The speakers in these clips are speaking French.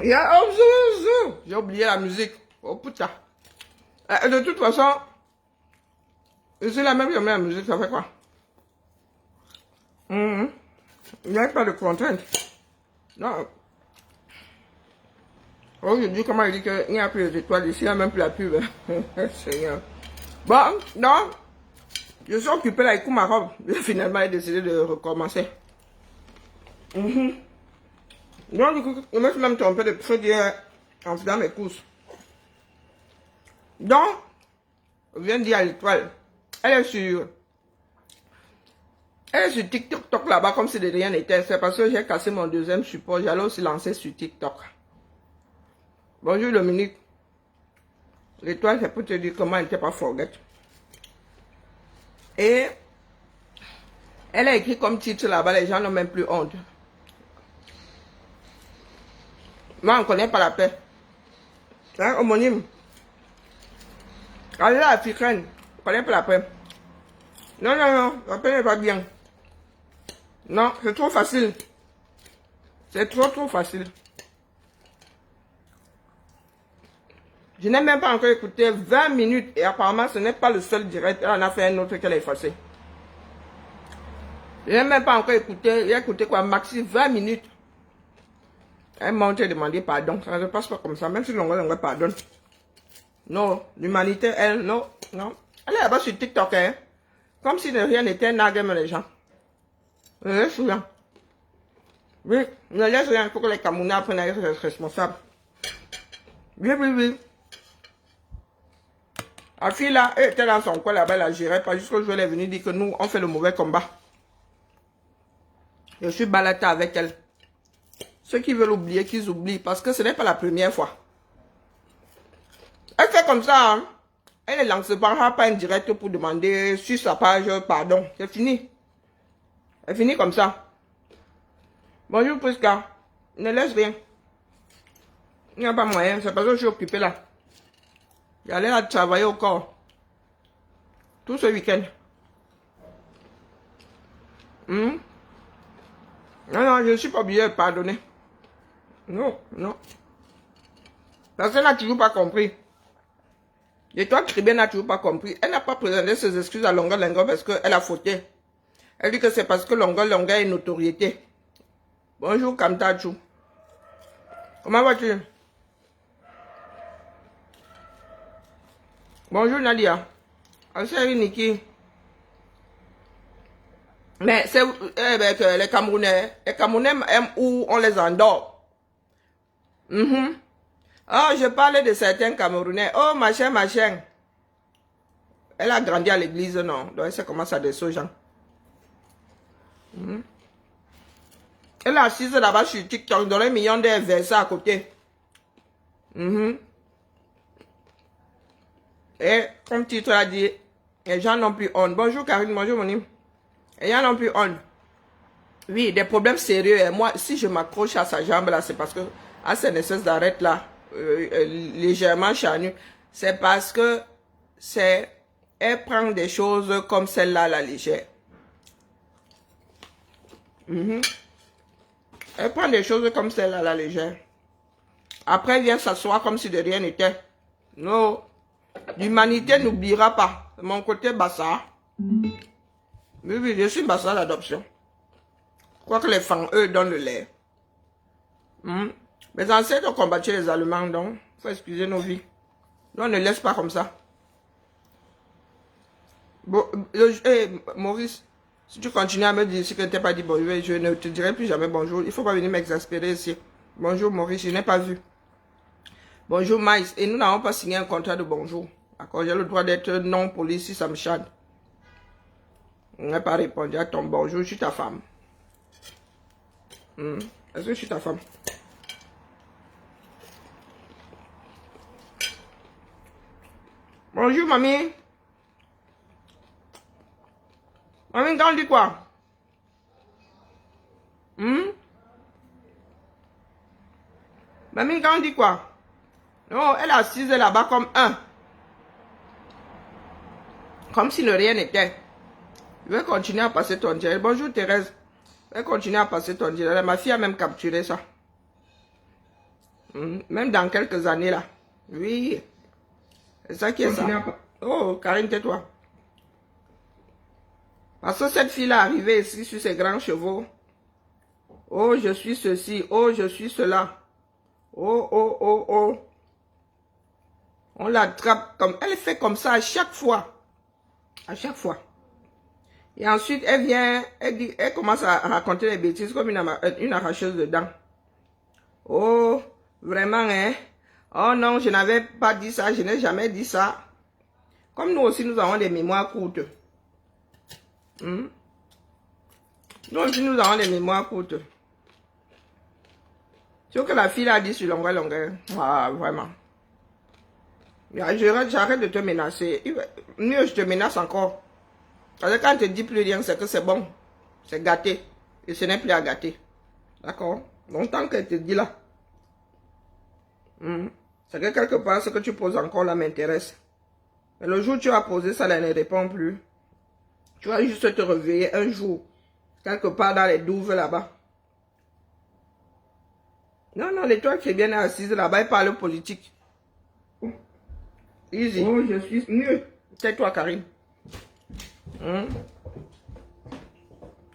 J'ai oublié la musique. Oh putain. De toute façon, c'est la même la musique, ça fait quoi? Il n'y a pas de contrainte. Non. Oh, je dis comment il dit qu'il n'y a plus d'étoiles ici, il n'y a même plus la pub. Seigneur. Bon, non. Je suis occupé là, écoute ma robe. Finalement, j'ai décidé de recommencer. Donc, du coup, je me suis même trompé de truc hier en faisant mes courses. Donc, je viens de dire à l'étoile, elle est sur TikTok là-bas comme si de rien n'était. C'est parce que j'ai cassé mon deuxième support. J'allais aussi lancer sur TikTok. Bonjour Dominique. L'étoile, c'est pour te dire comment elle n'était pas forget. Et elle a écrit comme titre là-bas, les gens n'ont même plus honte. Moi, on ne connaît pas la paix. Hein, homonyme. Allez là, africaine. On ne connaît pas la paix. Non, non, non, la paix n'est pas bien. Non, c'est trop facile. C'est trop facile. Je n'ai même pas encore écouté 20 minutes et apparemment ce n'est pas le seul direct. Elle en a fait un autre qu'elle a effacé. Je n'ai même pas encore écouté. J'ai écouté quoi, maxi 20 minutes. Elle m'a demandé pardon. Ça ne se passe pas comme ça, même si l'on pardonne. Non, l'humanité, elle, non, non. Elle est là-bas sur TikTok, hein. Comme si de rien n'était, naguem les gens. Ne laisse rien. Oui, ne laisse rien. Il faut que les Camerounais apprennent à être responsables. Oui, oui, oui. La fille là, elle était dans son coin là-bas, elle la gérait pas. Jusqu'au jour, elle est venue dire que nous, on fait le mauvais combat. Je suis baladée avec elle. Ceux qui veulent oublier, qu'ils oublient. Parce que ce n'est pas la première fois. Elle fait comme ça, hein. Elle ne lance pas un direct pour demander sur sa page pardon. C'est fini. Elle finit comme ça. Bonjour Prisca. Ne laisse rien. Il n'y a pas moyen. C'est parce que je suis occupée là. J'allais à travailler au corps. Tout ce week-end. Non, non, je ne suis pas obligée de pardonner. Non, non. Parce qu'elle n'a toujours pas compris. Et toi, Cribé n'a toujours pas compris. Elle n'a pas présenté ses excuses à Longa Longa parce qu'elle a fauté. Elle dit que c'est parce que Longa Longa est une notoriété. Bonjour Kamtachou. Comment vas-tu? Bonjour Nadia. Anseri Niki. Mais c'est que les Camerounais aiment où on les endort. Oh, je parlais de certains Camerounais. Oh, machin, machin. Elle a grandi à l'église, non. Donc, elle sait comment ça descend aux gens. Elle est assise là-bas sur TikTok, dans les millions de versets à côté. Et, comme titre a dit, les gens n'ont plus honte. Bonjour Karine, bonjour Moni. Les gens n'ont plus honte. Oui, des problèmes sérieux. Et moi, si je m'accroche à sa jambe là, c'est parce que, à ses nécessités d'arrêt là, légèrement charnu, c'est parce que elle prend des choses comme celle-là, la légère. Elle prend des choses comme celle-là, la légère. Après, elle vient s'asseoir comme si de rien n'était. Non. L'humanité n'oubliera pas. Mon côté bassa. Oui, oui, je suis bassa d'adoption. Quoique les femmes, eux, donnent le lait. Mes ancêtres ont combattu les Allemands, donc il faut excuser nos vies. Donc, on ne laisse pas comme ça. Bon, Maurice, si tu continues à me dire ce que tu n'as pas dit bonjour, je ne te dirai plus jamais bonjour. Il ne faut pas venir m'exaspérer ici. Bonjour Maurice, je n'ai pas vu. Bonjour Maïs. Et nous n'avons pas signé un contrat de bonjour. D'accord, j'ai le droit d'être non poli si ça me chante. On n'a pas répondu à ton bonjour, je suis ta femme. Est-ce que je suis ta femme? Bonjour mamie. Mamie, quand on dit quoi? Mamie, quand on dit quoi? Non, elle est assise là-bas comme un. Comme si le rien n'était. Je vais continuer à passer ton direct. Bonjour Thérèse. Je vais continuer à passer ton direct. Ma fille a même capturé ça. Même dans quelques années là. Oui. C'est ça qui est ça. Oh, Karine, tais-toi. Parce que cette fille-là arrivée ici sur ses grands chevaux. Oh, je suis ceci. Oh, je suis cela. Oh, oh, oh, oh. On l'attrape comme... Elle fait comme ça à chaque fois. À chaque fois. Et ensuite, elle vient, elle commence à raconter des bêtises comme une arracheuse de dents. Oh, vraiment, hein? Oh non, je n'avais pas dit ça, je n'ai jamais dit ça. Comme nous aussi, nous avons des mémoires courtes. Nous aussi, nous avons des mémoires courtes. Ce que la fille a dit sur longueur. Ah, vraiment. J'arrête de te menacer. Mieux, je te menace encore. Parce que quand on te dit plus rien, c'est que c'est bon. C'est gâté. Et ce n'est plus à gâter. D'accord? Donc, tant qu'elle te dit là, c'est que quelque part, ce que tu poses encore là m'intéresse. Mais le jour où tu as posé ça, elle ne répond plus. Tu vas juste te réveiller un jour, quelque part dans les douves là-bas. Non, non, l'étoile qui est bien assise là-bas, elle parle politique. Easy. Oh, je suis mieux. Tais-toi, Karine.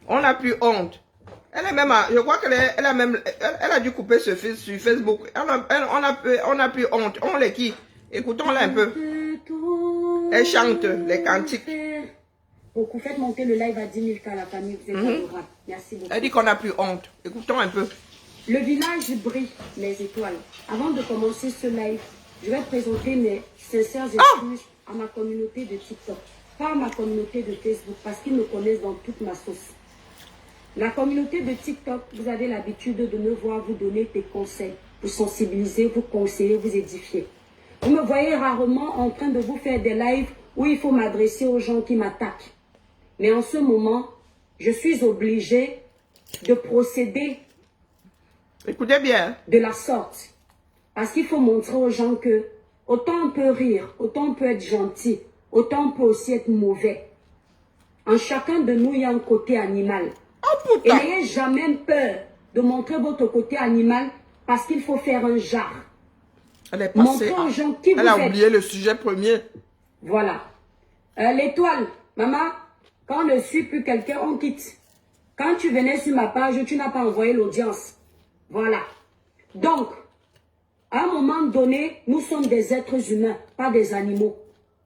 On n'a plus honte. Elle est même, je crois qu'elle a dû couper ce fil sur Facebook. On n'a plus honte. On les qui? Écoutons-la un peu. Elle chante les cantiques. Beaucoup, faites monter le live à 10 000 cas, la famille, vous êtes adorable. Merci beaucoup. Elle dit qu'on n'a plus honte. Écoutons un peu. Le village brille, mes étoiles. Avant de commencer ce live, je vais présenter mes sincères excuses à ma communauté de TikTok. Pas à ma communauté de Facebook, parce qu'ils me connaissent dans toute ma sauce. La communauté de TikTok, vous avez l'habitude de me voir vous donner des conseils, vous sensibiliser, vous conseiller, vous édifier. Vous me voyez rarement en train de vous faire des lives où il faut m'adresser aux gens qui m'attaquent. Mais en ce moment, je suis obligée de procéder. Écoutez bien. De la sorte. Parce qu'il faut montrer aux gens que autant on peut rire, autant on peut être gentil, autant on peut aussi être mauvais. En chacun de nous, il y a un côté animal. Oh, et n'ayez jamais peur de montrer votre côté animal parce qu'il faut faire un genre. Elle est passée. Montrez aux gens qui vous êtes. Elle a oublié le sujet premier. Voilà. L'étoile, maman, quand on ne suit plus quelqu'un, on quitte. Quand tu venais sur ma page, tu n'as pas envoyé l'audience. Voilà. Donc, à un moment donné, nous sommes des êtres humains, pas des animaux.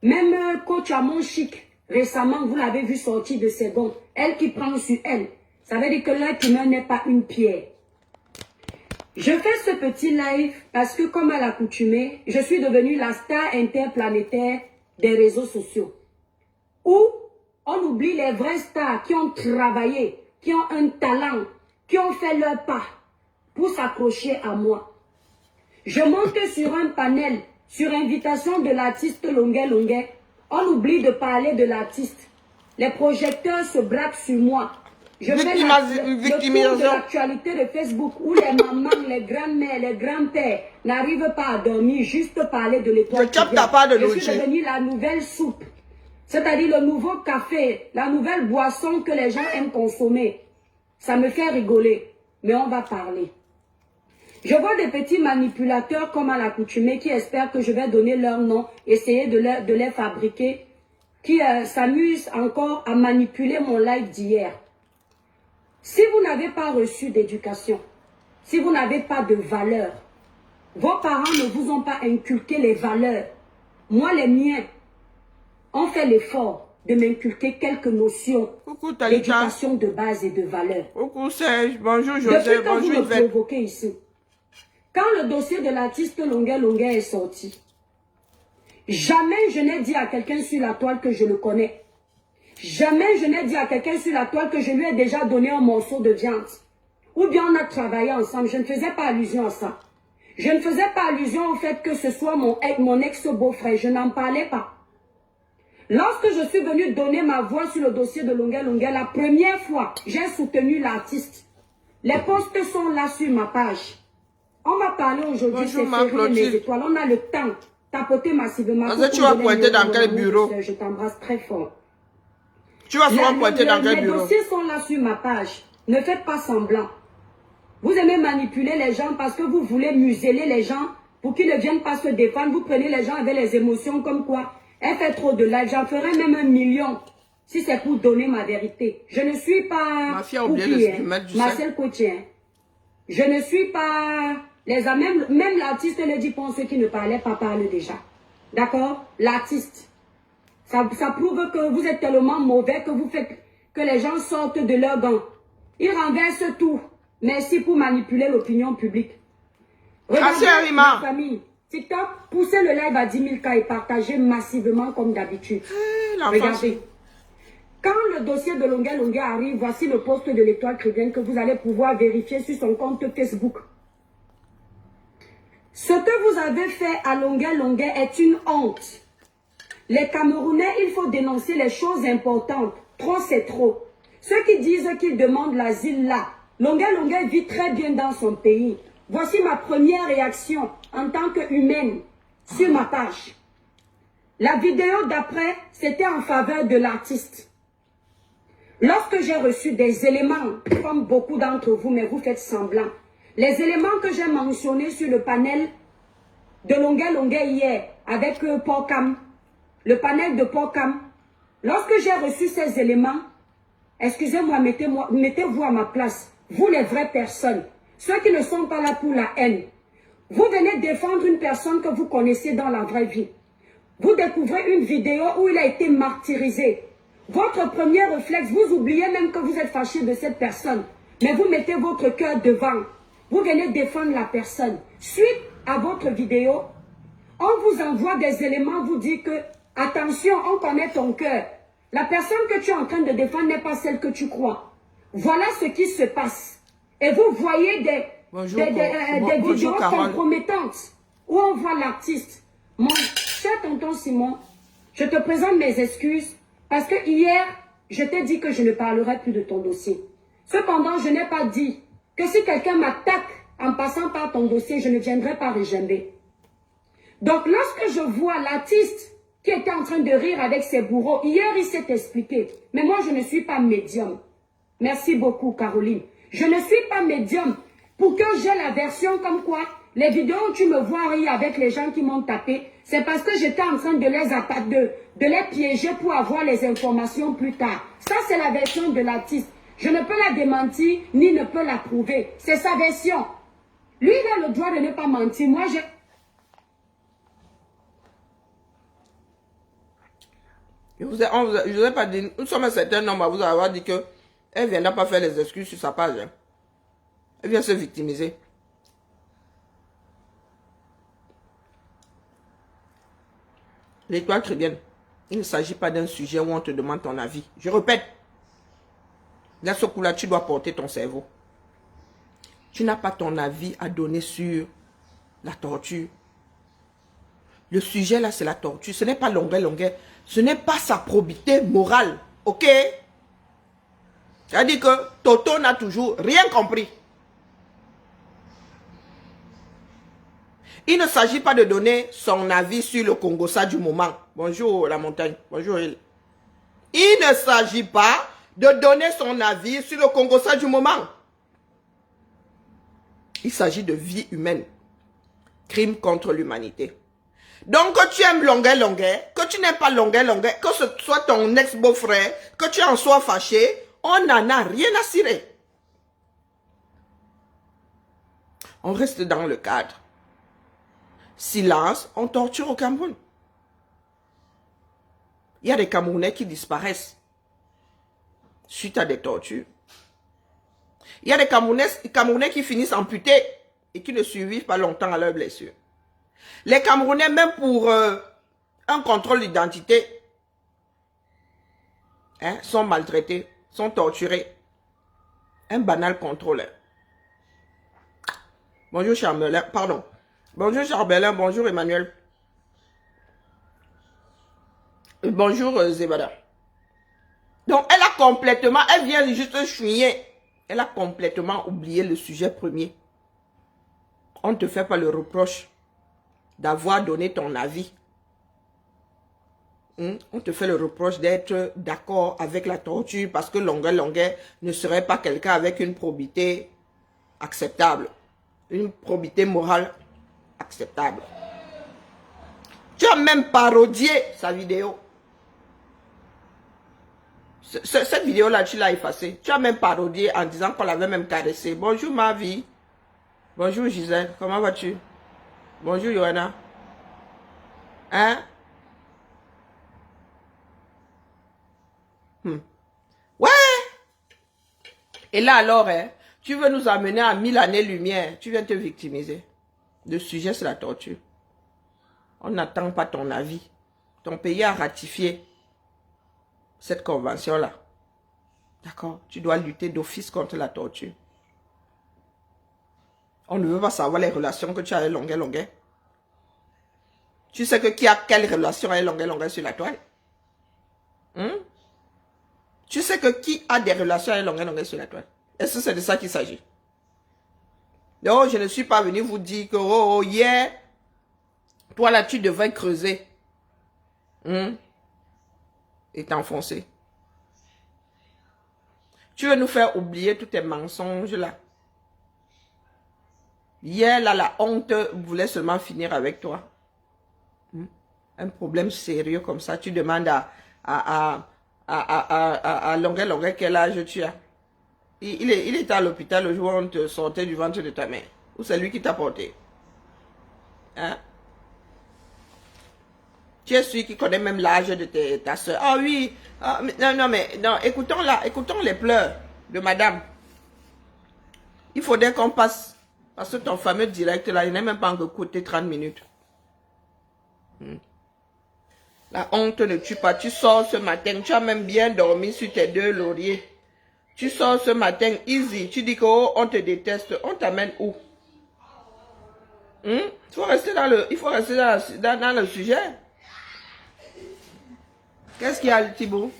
Même coach Amon Chic, récemment, vous l'avez vu sortir de ses gonds. Elle qui prend sur elle. Ça veut dire que l'être humain n'est pas une pierre. Je fais ce petit live parce que, comme à l'accoutumée, je suis devenue la star interplanétaire des réseaux sociaux. Où on oublie les vrais stars qui ont travaillé, qui ont un talent, qui ont fait leur pas pour s'accrocher à moi. Je monte sur un panel, sur invitation de l'artiste Longuet Longuet. On oublie de parler de l'artiste. Les projecteurs se braquent sur moi. Je fais le tour de l'actualité de Facebook où les mamans, les grands-mères, les grands-pères n'arrivent pas à dormir, juste parler de l'étoile. Je suis devenue la nouvelle soupe. C'est-à-dire le nouveau café, la nouvelle boisson que les gens aiment consommer. Ça me fait rigoler, mais on va parler. Je vois des petits manipulateurs comme à l'accoutumée qui espèrent que je vais donner leur nom, essayer de les fabriquer, qui s'amusent encore à manipuler mon live d'hier. Si vous n'avez pas reçu d'éducation, si vous n'avez pas de valeurs, vos parents ne vous ont pas inculqué les valeurs. Moi, les miens, ont fait l'effort de m'inculquer quelques notions d'éducation de base et de valeurs. Coucou Serge, bonjour José, bonjour vous me provoquez ici. Quand le dossier de l'artiste Longuet Longuet est sorti, jamais je n'ai dit à quelqu'un sur la toile que je le connais. Jamais je n'ai dit à quelqu'un sur la toile que je lui ai déjà donné un morceau de viande. Ou bien on a travaillé ensemble. Je ne faisais pas allusion à ça. Je ne faisais pas allusion au fait que ce soit mon ex-beau-frère. Je n'en parlais pas. Lorsque je suis venue donner ma voix sur le dossier de Longuet Longuet, la première fois, j'ai soutenu l'artiste. Les posts sont là sur ma page. On m'a parlé aujourd'hui, c'est férié mes étoiles. On a le temps. Tapoter massivement. Tu vas pointer dans quel bureau? Je t'embrasse très fort. Tu vas souvent pointer dans quel bureau? Les dossiers sont là sur ma page. Ne faites pas semblant. Vous aimez manipuler les gens parce que vous voulez museler les gens pour qu'ils ne viennent pas se défendre. Vous prenez les gens avec les émotions comme quoi. Elle fait trop de live. J'en ferai même 1 million si c'est pour donner ma vérité. Je ne suis pas... Ma fille a oublié de mettre du sel. Marcel Cotier. Je ne suis pas... Même l'artiste le dit pour ceux qui ne parlaient pas parlent déjà. D'accord? L'artiste. Ça prouve que vous êtes tellement mauvais que vous faites que les gens sortent de leurs gants. Ils renversent tout. Merci pour manipuler l'opinion publique. Regardez ma famille. TikTok, poussez le live à 10 000 cas et partagez massivement comme d'habitude. Regardez. Quand le dossier de Longuet arrive, voici le post de l'Étoile chrétienne que vous allez pouvoir vérifier sur son compte Facebook. Ce que vous avez fait à Longuet est une honte. Les Camerounais, il faut dénoncer les choses importantes. Trop, c'est trop. Ceux qui disent qu'ils demandent l'asile là, Longuet vit très bien dans son pays. Voici ma première réaction en tant qu'humaine sur ma page. La vidéo d'après, c'était en faveur de l'artiste. Lorsque j'ai reçu des éléments, comme beaucoup d'entre vous, mais vous faites semblant, les éléments que j'ai mentionnés sur le panel de Longuet hier avec Porcam, le panel de Porcam, lorsque j'ai reçu ces éléments, excusez-moi, mettez-vous à ma place, vous les vraies personnes, ceux qui ne sont pas là pour la haine. Vous venez défendre une personne que vous connaissez dans la vraie vie. Vous découvrez une vidéo où il a été martyrisé. Votre premier réflexe, vous oubliez même que vous êtes fâché de cette personne. Mais vous mettez votre cœur devant. Vous venez défendre la personne. Suite à votre vidéo, on vous envoie des éléments, vous dit que, attention, on connaît ton cœur. La personne que tu es en train de défendre n'est pas celle que tu crois. Voilà ce qui se passe. Et vous voyez des vidéos compromettantes où on voit l'artiste. Mon cher tonton Simon, je te présente mes excuses parce que hier, je t'ai dit que je ne parlerai plus de ton dossier. Cependant, je n'ai pas dit que si quelqu'un m'attaque en passant par ton dossier, je ne viendrai pas rejamber. Donc, lorsque je vois l'artiste qui était en train de rire avec ses bourreaux, hier, il s'est expliqué. Mais moi, je ne suis pas médium. Merci beaucoup, Caroline. Je ne suis pas médium pour que j'ai la version comme quoi les vidéos où tu me vois rire avec les gens qui m'ont tapé, c'est parce que j'étais en train de les piéger pour avoir les informations plus tard. Ça, c'est la version de l'artiste. Je ne peux la démentir, ni ne peux la prouver. C'est sa version. Lui, il a le droit de ne pas mentir. Moi, je vous ai pas dit, nous sommes un certain nombre à vous avoir dit que elle ne viendra pas faire les excuses sur sa page. Hein. Elle vient se victimiser. L'Étoile chrétienne, il ne s'agit pas d'un sujet où on te demande ton avis. Je répète, là, ce coup-là, tu dois porter ton cerveau. Tu n'as pas ton avis à donner sur la torture. Le sujet là, c'est la torture. Ce n'est pas Longuet. Ce n'est pas sa probité morale. Ok? C'est-à-dire que Toto n'a toujours rien compris. Il ne s'agit pas de donner son avis sur le Congo-Ça du moment. Bonjour la montagne. Bonjour il. Il ne s'agit pas de donner son avis sur le Congo-Ça du moment. Il s'agit de vie humaine. Crime contre l'humanité. Donc que tu aimes Longuet, que tu n'aimes pas Longuet, que ce soit ton ex-beau-frère, que tu en sois fâché, on n'en a rien à cirer. On reste dans le cadre. Silence, on torture au Cameroun. Il y a des Camerounais qui disparaissent suite à des tortures. Il y a des Camerounais qui finissent amputés et qui ne survivent pas longtemps à leurs blessures. Les Camerounais, même pour un contrôle d'identité, sont maltraités, sont torturés. Un banal contrôle. Bonjour Charbelin, pardon. Bonjour Charbelin, bonjour Emmanuel. Et bonjour Zebada. Donc elle a complètement, elle vient juste chouiner. Elle a complètement oublié le sujet premier. On ne te fait pas le reproche d'avoir donné ton avis. On te fait le reproche d'être d'accord avec la torture parce que Longuet ne serait pas quelqu'un avec une probité acceptable. Une probité morale acceptable. Tu as même parodié sa vidéo. Cette vidéo-là, tu l'as effacée. Tu as même parodié en disant qu'on l'avait même caressé. Bonjour ma vie. Bonjour Gisèle, comment vas-tu? Bonjour Johanna. Hein? Ouais. Et là alors, hein, tu veux nous amener à 1000 années-lumière. Tu viens te victimiser. Le sujet, c'est la torture. On n'attend pas ton avis. Ton pays a ratifié cette convention-là. D'accord? Tu dois lutter d'office contre la torture. On ne veut pas savoir les relations que tu as avec Longuet. Tu sais que qui a quelle relation avec Longuet sur la toile? Tu sais que qui a des relations avec Longuet sur la toile? Est-ce que c'est de ça qu'il s'agit? Non, je ne suis pas venu vous dire que, oh, hier, toi là, tu devrais creuser. Et t'enfoncer. Tu veux nous faire oublier tous tes mensonges là. Hier, là, la honte voulait seulement finir avec toi. Un problème sérieux comme ça, tu demandes à Longuet quel âge tu as. Il était à l'hôpital le jour où on te sortait du ventre de ta mère. Ou c'est lui qui t'a porté. Hein? Tu es celui qui connaît même l'âge de ta soeur. Ah oui. Ah, non, écoutons les pleurs de madame. Il faudrait qu'on passe. Parce que ton fameux direct là, il n'est même pas encore coûté 30 minutes. La honte ne tue pas. Tu sors ce matin. Tu as même bien dormi sur tes 2 lauriers. Tu sors ce matin, easy. Tu dis que oh, on te déteste. On t'amène où? Il faut rester dans le sujet. Qu'est-ce qu'il y a, Thibaut?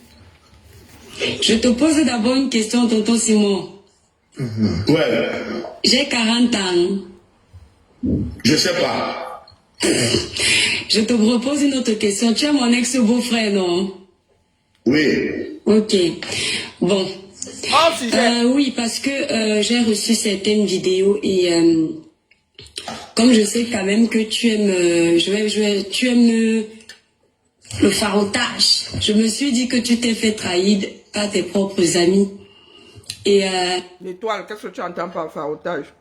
Je te pose d'abord une question, tonton Simon. Ouais. J'ai 40 ans. Je sais pas. Je te propose une autre question. Tu es mon ex-beau-frère, non? Oui. Ok. Bon. Oh, sujet. Oui, parce que j'ai reçu certaines vidéos et comme je sais quand même que tu aimes, tu aimes le farotage. Je me suis dit que tu t'es fait trahir par tes propres amis. Et L'étoile, qu'est-ce que tu entends par farotage?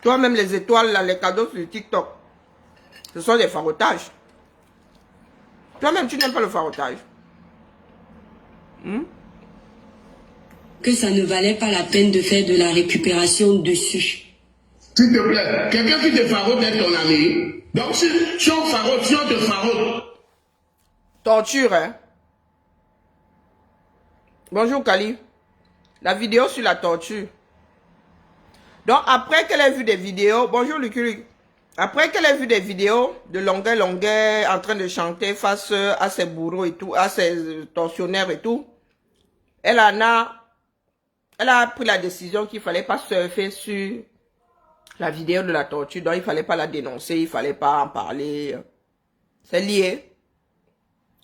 Toi-même, les étoiles, là, les cadeaux sur TikTok, ce sont des farotages. Toi-même, tu n'aimes pas le farotage. que ça ne valait pas la peine de faire de la récupération dessus. S'il te plaît, quelqu'un qui te farote est ton ami. Donc si on farote, si on te farote. Torture, hein? Bonjour, Kali. La vidéo sur la torture. Donc, après qu'elle ait vu des vidéos... Bonjour, Lucu. Après qu'elle ait vu des vidéos de Longuet en train de chanter face à ses bourreaux et tout, à ses tortionnaires et tout, elle a pris la décision qu'il fallait pas surfer sur la vidéo de la torture. Donc, il fallait pas la dénoncer, il fallait pas en parler. C'est lié.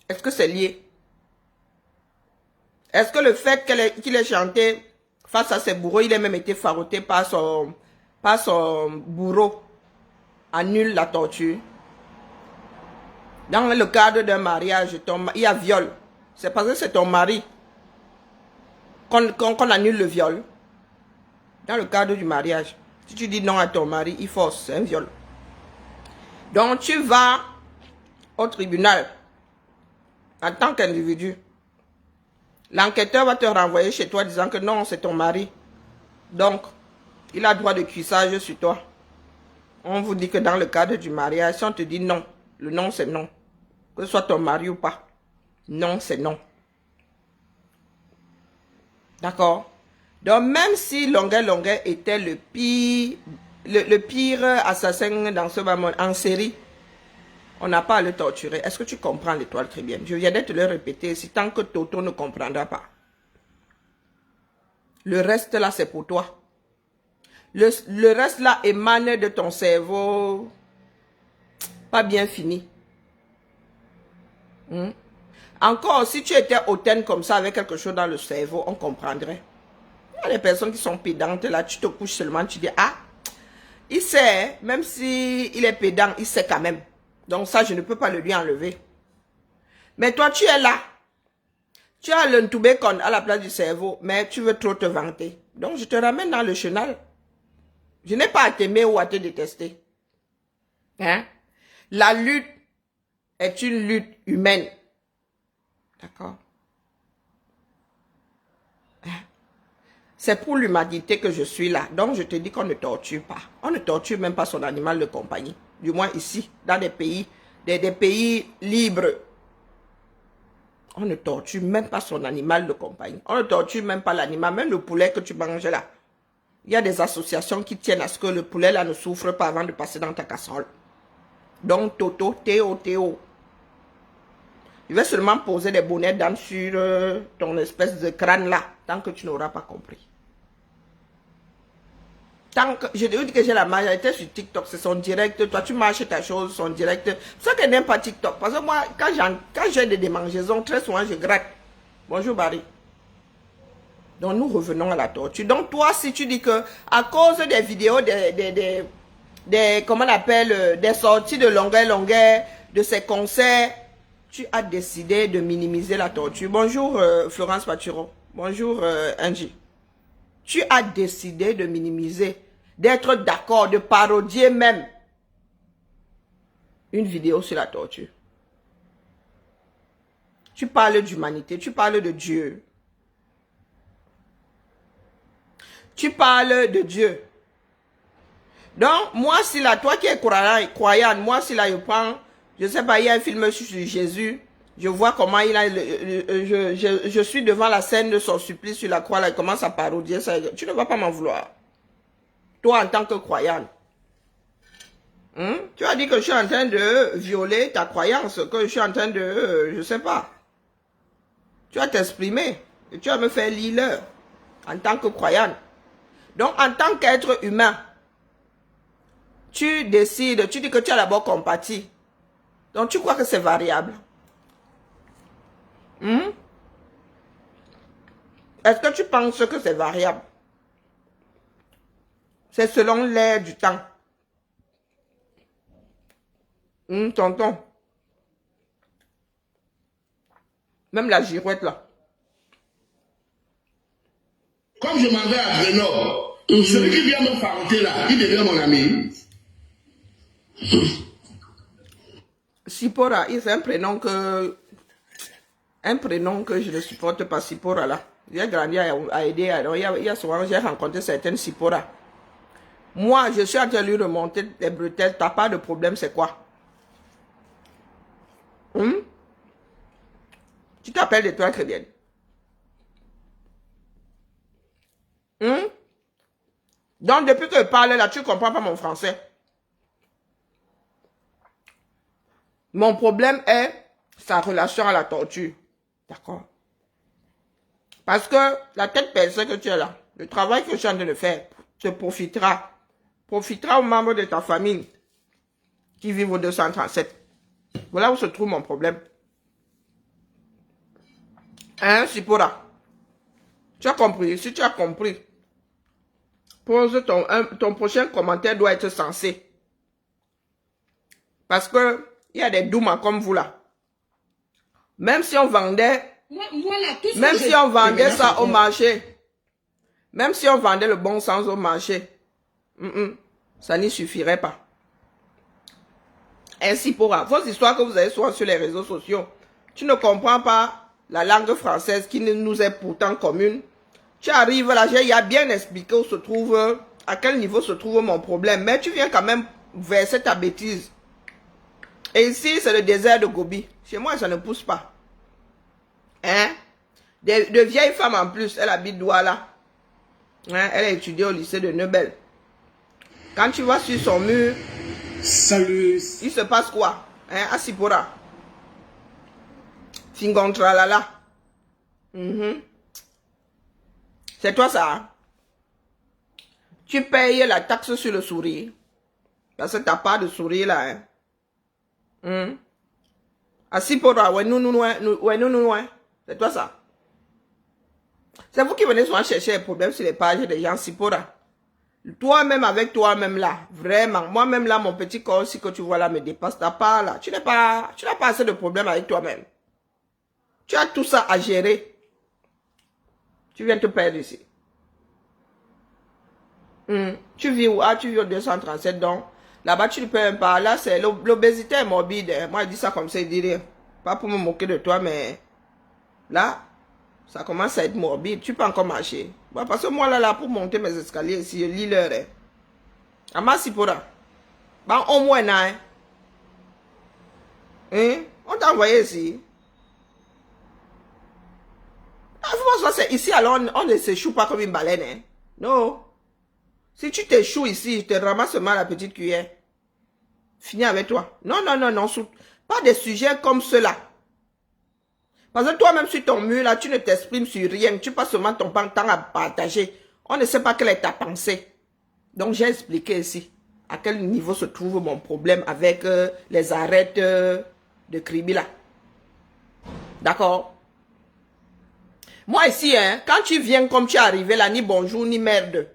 Est-ce que c'est lié? Est-ce que le fait qu'il ait chanté face à ses bourreaux, il ait même été faroté par son bourreau, annule la torture? Dans le cadre d'un mariage, il y a viol. C'est parce que c'est ton mari qu'on annule le viol. Dans le cadre du mariage. Si tu dis non à ton mari, il force, c'est un viol. Donc tu vas au tribunal en tant qu'individu. L'enquêteur va te renvoyer chez toi disant que non, c'est ton mari. Donc, il a droit de cuissage sur toi. On vous dit que dans le cadre du mariage, si on te dit non, le non c'est non. Que ce soit ton mari ou pas. Non, c'est non. D'accord? Donc, même si Longuet était le pire assassin dans ce moment en série, on n'a pas à le torturer. Est-ce que tu comprends l'étoile très bien? Je viens de te le répéter, si tant que Toto ne comprendra pas. Le reste là, c'est pour toi. Le reste là émane de ton cerveau pas bien fini. Encore, si tu étais hautaine comme ça avec quelque chose dans le cerveau, on comprendrait. Il y a des personnes qui sont pédantes, là, tu te couches seulement, tu dis, ah, il sait, même si il est pédant, il sait quand même. Donc ça, je ne peux pas le lui enlever. Mais toi, tu es là. Tu as le Ntoubekon à la place du cerveau, mais tu veux trop te vanter. Donc, je te ramène dans le chenal. Je n'ai pas à t'aimer ou à te détester. Hein? La lutte est une lutte humaine. D'accord? Hein? C'est pour l'humanité que je suis là. Donc, je te dis qu'on ne torture pas. On ne torture même pas son animal de compagnie. Du moins ici, dans des pays, des pays libres. On ne torture même pas son animal de compagnie. On ne torture même pas l'animal, même le poulet que tu manges là. Il y a des associations qui tiennent à ce que le poulet là ne souffre pas avant de passer dans ta casserole. Donc, Toto, Théo. Je vais seulement poser des bonnets d'âne sur ton espèce de crâne là, tant que tu n'auras pas compris. Tant que je te dis que j'ai la majorité sur TikTok, c'est son direct. Toi, tu marches ta chose, son direct. C'est ça qu'elle n'aime pas TikTok. Parce que moi, quand j'ai des démangeaisons, très souvent, je gratte. Bonjour, Barry. Donc, nous revenons à la torture. Donc, toi, si tu dis que à cause des vidéos, comment on appelle, des sorties de longueur, de ces concerts, tu as décidé de minimiser la torture. Bonjour, Florence Paturo. Bonjour, Angie. Tu as décidé de minimiser, d'être d'accord, de parodier même une vidéo sur la torture. Tu parles d'humanité, tu parles de Dieu. Tu parles de Dieu. Donc, moi, si là, toi qui es croyant, moi, si là, je prends, je sais pas, il y a un film sur Jésus, je vois comment il a, je suis devant la scène de son supplice sur la croix, là, il commence à parodier ça. Tu ne vas pas m'en vouloir. Toi, en tant que croyant. Tu as dit que je suis en train de violer ta croyance, que je suis en train de, je sais pas. Tu vas t'exprimer. Et tu vas me faire lire en tant que croyant. Donc, en tant qu'être humain, tu décides, tu dis que tu as d'abord compati. Donc, tu crois que c'est variable. Est-ce que tu penses que c'est variable? C'est selon l'air du temps. Tonton. Même la girouette là. Comme je m'en vais à Grenoble, celui qui vient me farouter là, il devient mon ami. Sipora, c'est un prénom que je ne supporte pas, Sipora là. J'ai grandi à aider, alors il y a souvent, j'ai rencontré certaines Sipora. Moi, je suis en train de lui remonter les bretelles, t'as pas de problème, c'est quoi? Tu t'appelles de toi très bien. Donc, depuis que je parle là, tu ne comprends pas mon français. Mon problème est sa relation à la torture. D'accord? Parce que la tête pensée que tu es là, le travail que je suis en train de faire, te profitera. Profitera aux membres de ta famille qui vivent au 237. Voilà où se trouve mon problème. Hein, Sipora? Tu as compris? Si tu as compris, pose ton prochain commentaire doit être sensé. Parce que il y a des doumas comme vous là. Même si on vendait, même si on vendait ça au marché, même si on vendait le bon sens au marché, ça n'y suffirait pas. Ainsi pour vos histoires que vous avez souvent sur les réseaux sociaux, tu ne comprends pas la langue française qui nous est pourtant commune. Tu arrives là, il y a bien expliqué où se trouve, à quel niveau se trouve mon problème, mais tu viens quand même verser ta bêtise. Et ici, c'est le désert de Gobi. Chez moi, ça ne pousse pas. Hein? De vieilles femmes en plus, elle habite Douala. Hein? Elle a étudié au lycée de Nebel. Quand tu vas sur son mur, salut. Il se passe quoi? Hein? À Sipora. Fingontra là. C'est toi ça? Hein? Tu payes la taxe sur le sourire. Parce que t'as pas de sourire là. Hein? À Sipora, ouais, nous. C'est toi ça? C'est vous qui venez souvent chercher les problèmes sur les pages des gens, Sipora. Toi-même avec toi-même là, vraiment. Moi-même là, mon petit corps aussi que tu vois là me dépasse. T'as pas là. Tu n'as pas assez de problèmes avec toi-même. Tu as tout ça à gérer. Tu viens te perdre ici. Tu vis où? Ah, tu vis au 237, donc là-bas tu ne peux même pas. Là, c'est l'obésité est morbide. Moi, je dis ça comme ça, il dit rien. Pas pour me moquer de toi, mais là, ça commence à être morbide. Tu peux encore marcher. Bon, parce que moi, là, pour monter mes escaliers ici, je lis l'heure. Ama Sipora. Bon, au moins, hein? On t'a envoyé ici. Ah, c'est ici, alors on ne s'échoue pas comme une baleine. Hein? Non. Si tu t'échoues ici, je te ramasse seulement la petite cuillère. Fini avec toi. Non, non, non, non. Pas des sujets comme ceux-là. Parce que toi-même sur ton mur, là, tu ne t'exprimes sur rien. Tu passes seulement ton temps à partager. On ne sait pas quelle est ta pensée. Donc, j'ai expliqué ici à quel niveau se trouve mon problème avec les arêtes de Kribi là. D'accord? Moi ici, hein, quand tu viens comme tu es arrivé là, ni bonjour, ni merde.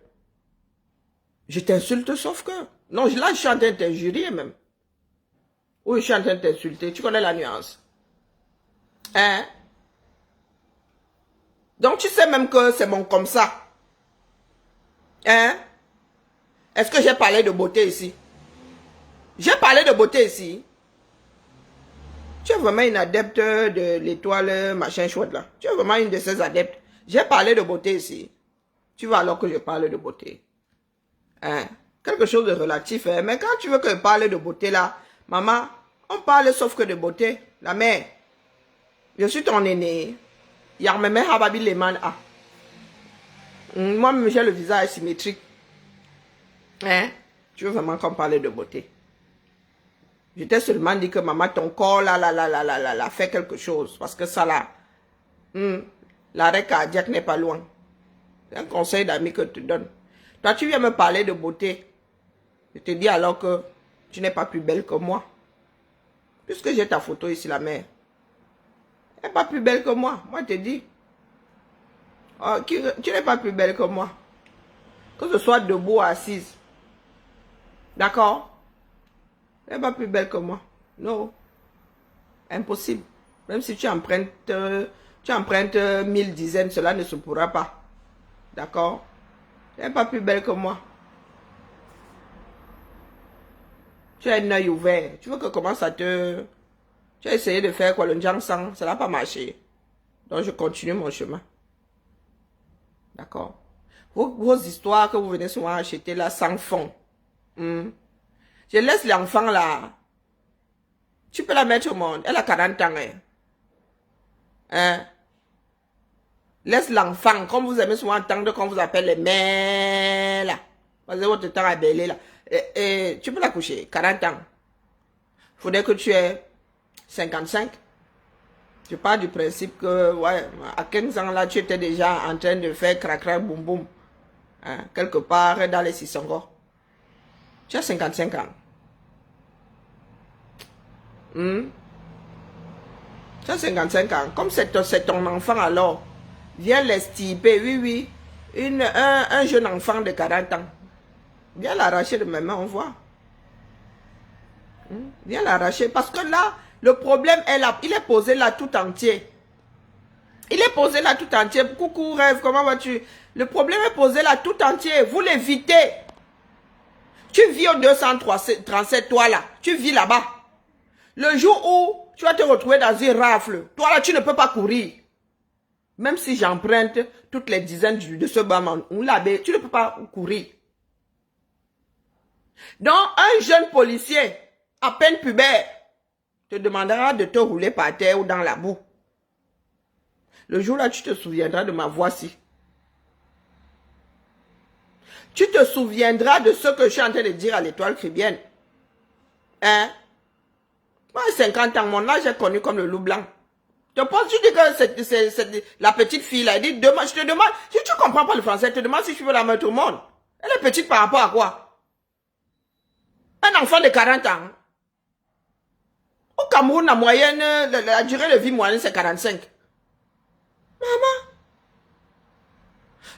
Je t'insulte sauf que. Non, là, je suis en train de t'injurier même. Oui, je suis en train de t'insulter. Tu connais la nuance. Hein? Donc, tu sais même que c'est bon comme ça. Hein? Est-ce que j'ai parlé de beauté ici? J'ai parlé de beauté ici. Tu es vraiment une adepte de l'étoile machin chouette là. Tu es vraiment une de ces adeptes. J'ai parlé de beauté ici. Tu vois alors que je parle de beauté. Hein? Quelque chose de relatif. Hein? Mais quand tu veux que je parle de beauté là, maman, on parle sauf que de beauté. La mère. Je suis ton aîné. Yarmeme Hababi Leman A. Moi-même, j'ai le visage symétrique. Hein? Tu veux vraiment qu'on parle de beauté? Je t'ai seulement dit que maman, ton corps là, fait quelque chose. Parce que ça là, l'arrêt cardiaque n'est pas loin. C'est un conseil d'ami que je te donne. Toi, tu viens me parler de beauté. Je te dis alors que tu n'es pas plus belle que moi. Puisque j'ai ta photo ici, la mère. Elle n'est pas plus belle que moi. Moi, je te dis. Oh, tu n'es pas plus belle que moi. Que ce soit debout ou assise. D'accord? Elle n'est pas plus belle que moi. Non. Impossible. Même si tu empruntes 1000 dizaines, cela ne se pourra pas. D'accord? Elle n'est pas plus belle que moi. Tu as un œil ouvert. Tu veux que commence à te... Tu as essayé de faire quoi, le Njangsang, ça n'a pas marché. Donc je continue mon chemin. D'accord? Vos histoires que vous venez souvent acheter là, sans fond. Je laisse l'enfant là. Tu peux la mettre au monde. Elle a 40 ans. Hein? Laisse l'enfant, comme vous aimez souvent entendre, qu'on vous appelle les mères là. Passez votre temps à bêler là. Tu peux la coucher, 40 ans. Faudrait que tu aies 55. Je pars du principe que, ouais, à 15 ans là, tu étais déjà en train de faire crac-crac, boum boum. Hein, quelque part dans les Sissongo. Tu as 55 ans. Tu as 55 ans. Comme c'est ton enfant alors, viens l'estiper, oui. Un jeune enfant de 40 ans. Viens l'arracher de mes mains, on voit. Viens l'arracher. Parce que là, le problème est là. Il est posé là tout entier. Il est posé là tout entier. Coucou rêve, comment vas-tu? Le problème est posé là tout entier. Vous l'évitez. Tu vis au 237, toi là. Tu vis là-bas. Le jour où tu vas te retrouver dans une rafle, toi là, tu ne peux pas courir. Même si j'emprunte toutes les dizaines de ce baman, tu ne peux pas courir. Donc, un jeune policier, à peine pubère, te demandera de te rouler par terre ou dans la boue. Le jour là, tu te souviendras de ma voix-ci. Tu te souviendras de ce que je suis en train de dire à l'étoile kribienne. Hein? Moi, 50 ans, mon âge est connu comme le loup blanc. Tu penses, tu dis que c'est la petite fille là, elle dit, je te demande, si tu comprends pas le français, je te demande si tu veux la mettre au monde. Elle est petite par rapport à quoi? Un enfant de 40 ans. Au Cameroun, la moyenne, la durée de vie moyenne, c'est 45. Maman,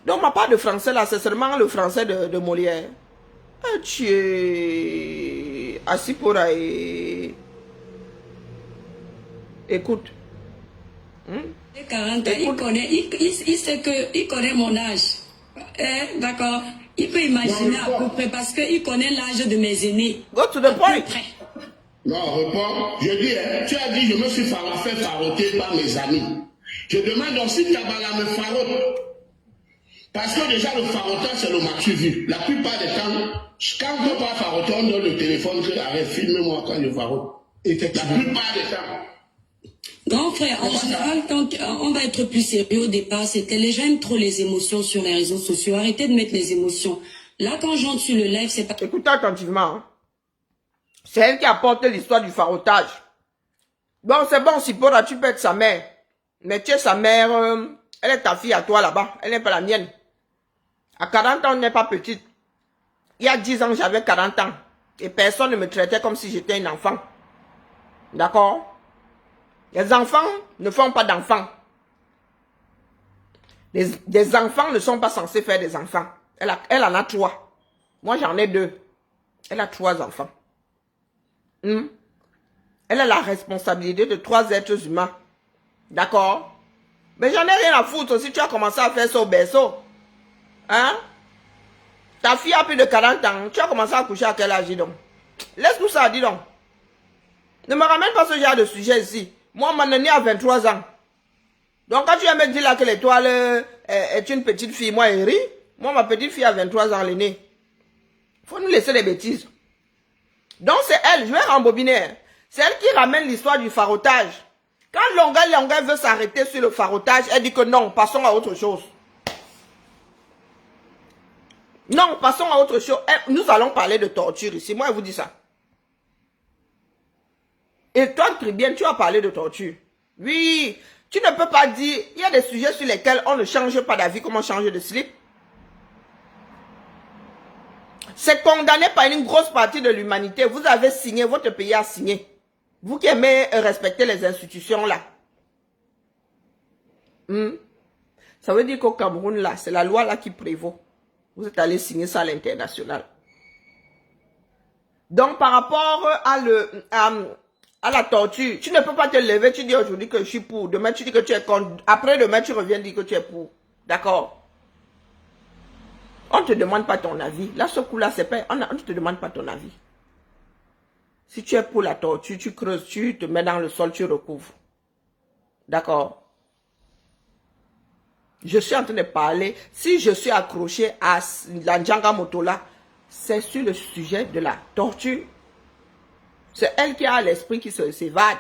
Donc, ma part de français, là, c'est seulement le français de Molière. Tu es assis pour... Écoute. 40 ans, il sait que, il connaît mon âge. D'accord. Il peut imaginer à peu près parce qu'il connaît l'âge de mes aînés. Go to the point. Non, réponds. Je dis, hein, tu as dit, je me suis fait faroter par mes amis. Je demande donc si Kabbalah me farote. Parce que déjà, le farotage, c'est le maxi-vu. La plupart des temps, quand on parle faroter, on donne le téléphone, que arrête, filme-moi quand je farote. La plupart des temps. Grand frère, en général, quand on va être plus sérieux au départ, c'était les gens aiment trop les émotions sur les réseaux sociaux. Arrêtez de mettre les émotions. Là, quand j'entre sur le live, c'est pas... Écoute attentivement. Hein. C'est elle qui apporte l'histoire du farotage. Bon, c'est bon, Sipora, tu peux être sa mère. Mais tu es sa mère, elle est ta fille à toi là-bas. Elle n'est pas la mienne. À 40 ans, on n'est pas petite. Il y a 10 ans, j'avais 40 ans. Et personne ne me traitait comme si j'étais un enfant. D'accord? Les enfants ne font pas d'enfants. Des enfants ne sont pas censés faire des enfants. Elle en a 3. Moi, j'en ai 2. Elle a 3 enfants. Elle a la responsabilité de 3 êtres humains. D'accord? Mais j'en ai rien à foutre si tu as commencé à faire ça au berceau. Hein? Ta fille a plus de 40 ans. Tu as commencé à coucher à quel âge, dis donc? Laisse tout ça, dis donc. Ne me ramène pas ce genre de sujet ici. Moi, mon année a 23 ans. Donc, quand tu viens me dire là que l'étoile est une petite fille, moi, elle rit. Moi, ma petite fille a 23 ans, l'aînée. Il faut nous laisser les bêtises. Donc, c'est elle, je vais rembobiner. C'est elle qui ramène l'histoire du farotage. Quand Longa veut s'arrêter sur le farotage, elle dit que non, passons à autre chose. Non, passons à autre chose. Nous allons parler de torture ici. Moi, je vous dis ça. Et toi, très bien, tu as parlé de torture. Oui, tu ne peux pas dire, il y a des sujets sur lesquels on ne change pas d'avis comme on change de slip. C'est condamné par une grosse partie de l'humanité. Vous avez signé, votre pays a signé. Vous qui aimez respecter les institutions là. Ça veut dire qu'au Cameroun là, c'est la loi là qui prévaut. Vous êtes allé signer ça à l'international. Donc par rapport à la torture, tu ne peux pas te lever, tu dis aujourd'hui que je suis pour, demain tu dis que tu es contre, après demain tu reviens dire que tu es pour. D'accord? On ne te demande pas ton avis. Là, ce coup-là, c'est pas, on ne te demande pas ton avis. Si tu es pour la torture, tu creuses, tu te mets dans le sol, tu recouvres. D'accord? Je suis en train de parler. Si je suis accroché à la Djanga Motola, c'est sur le sujet de la torture. C'est elle qui a l'esprit qui s'évade.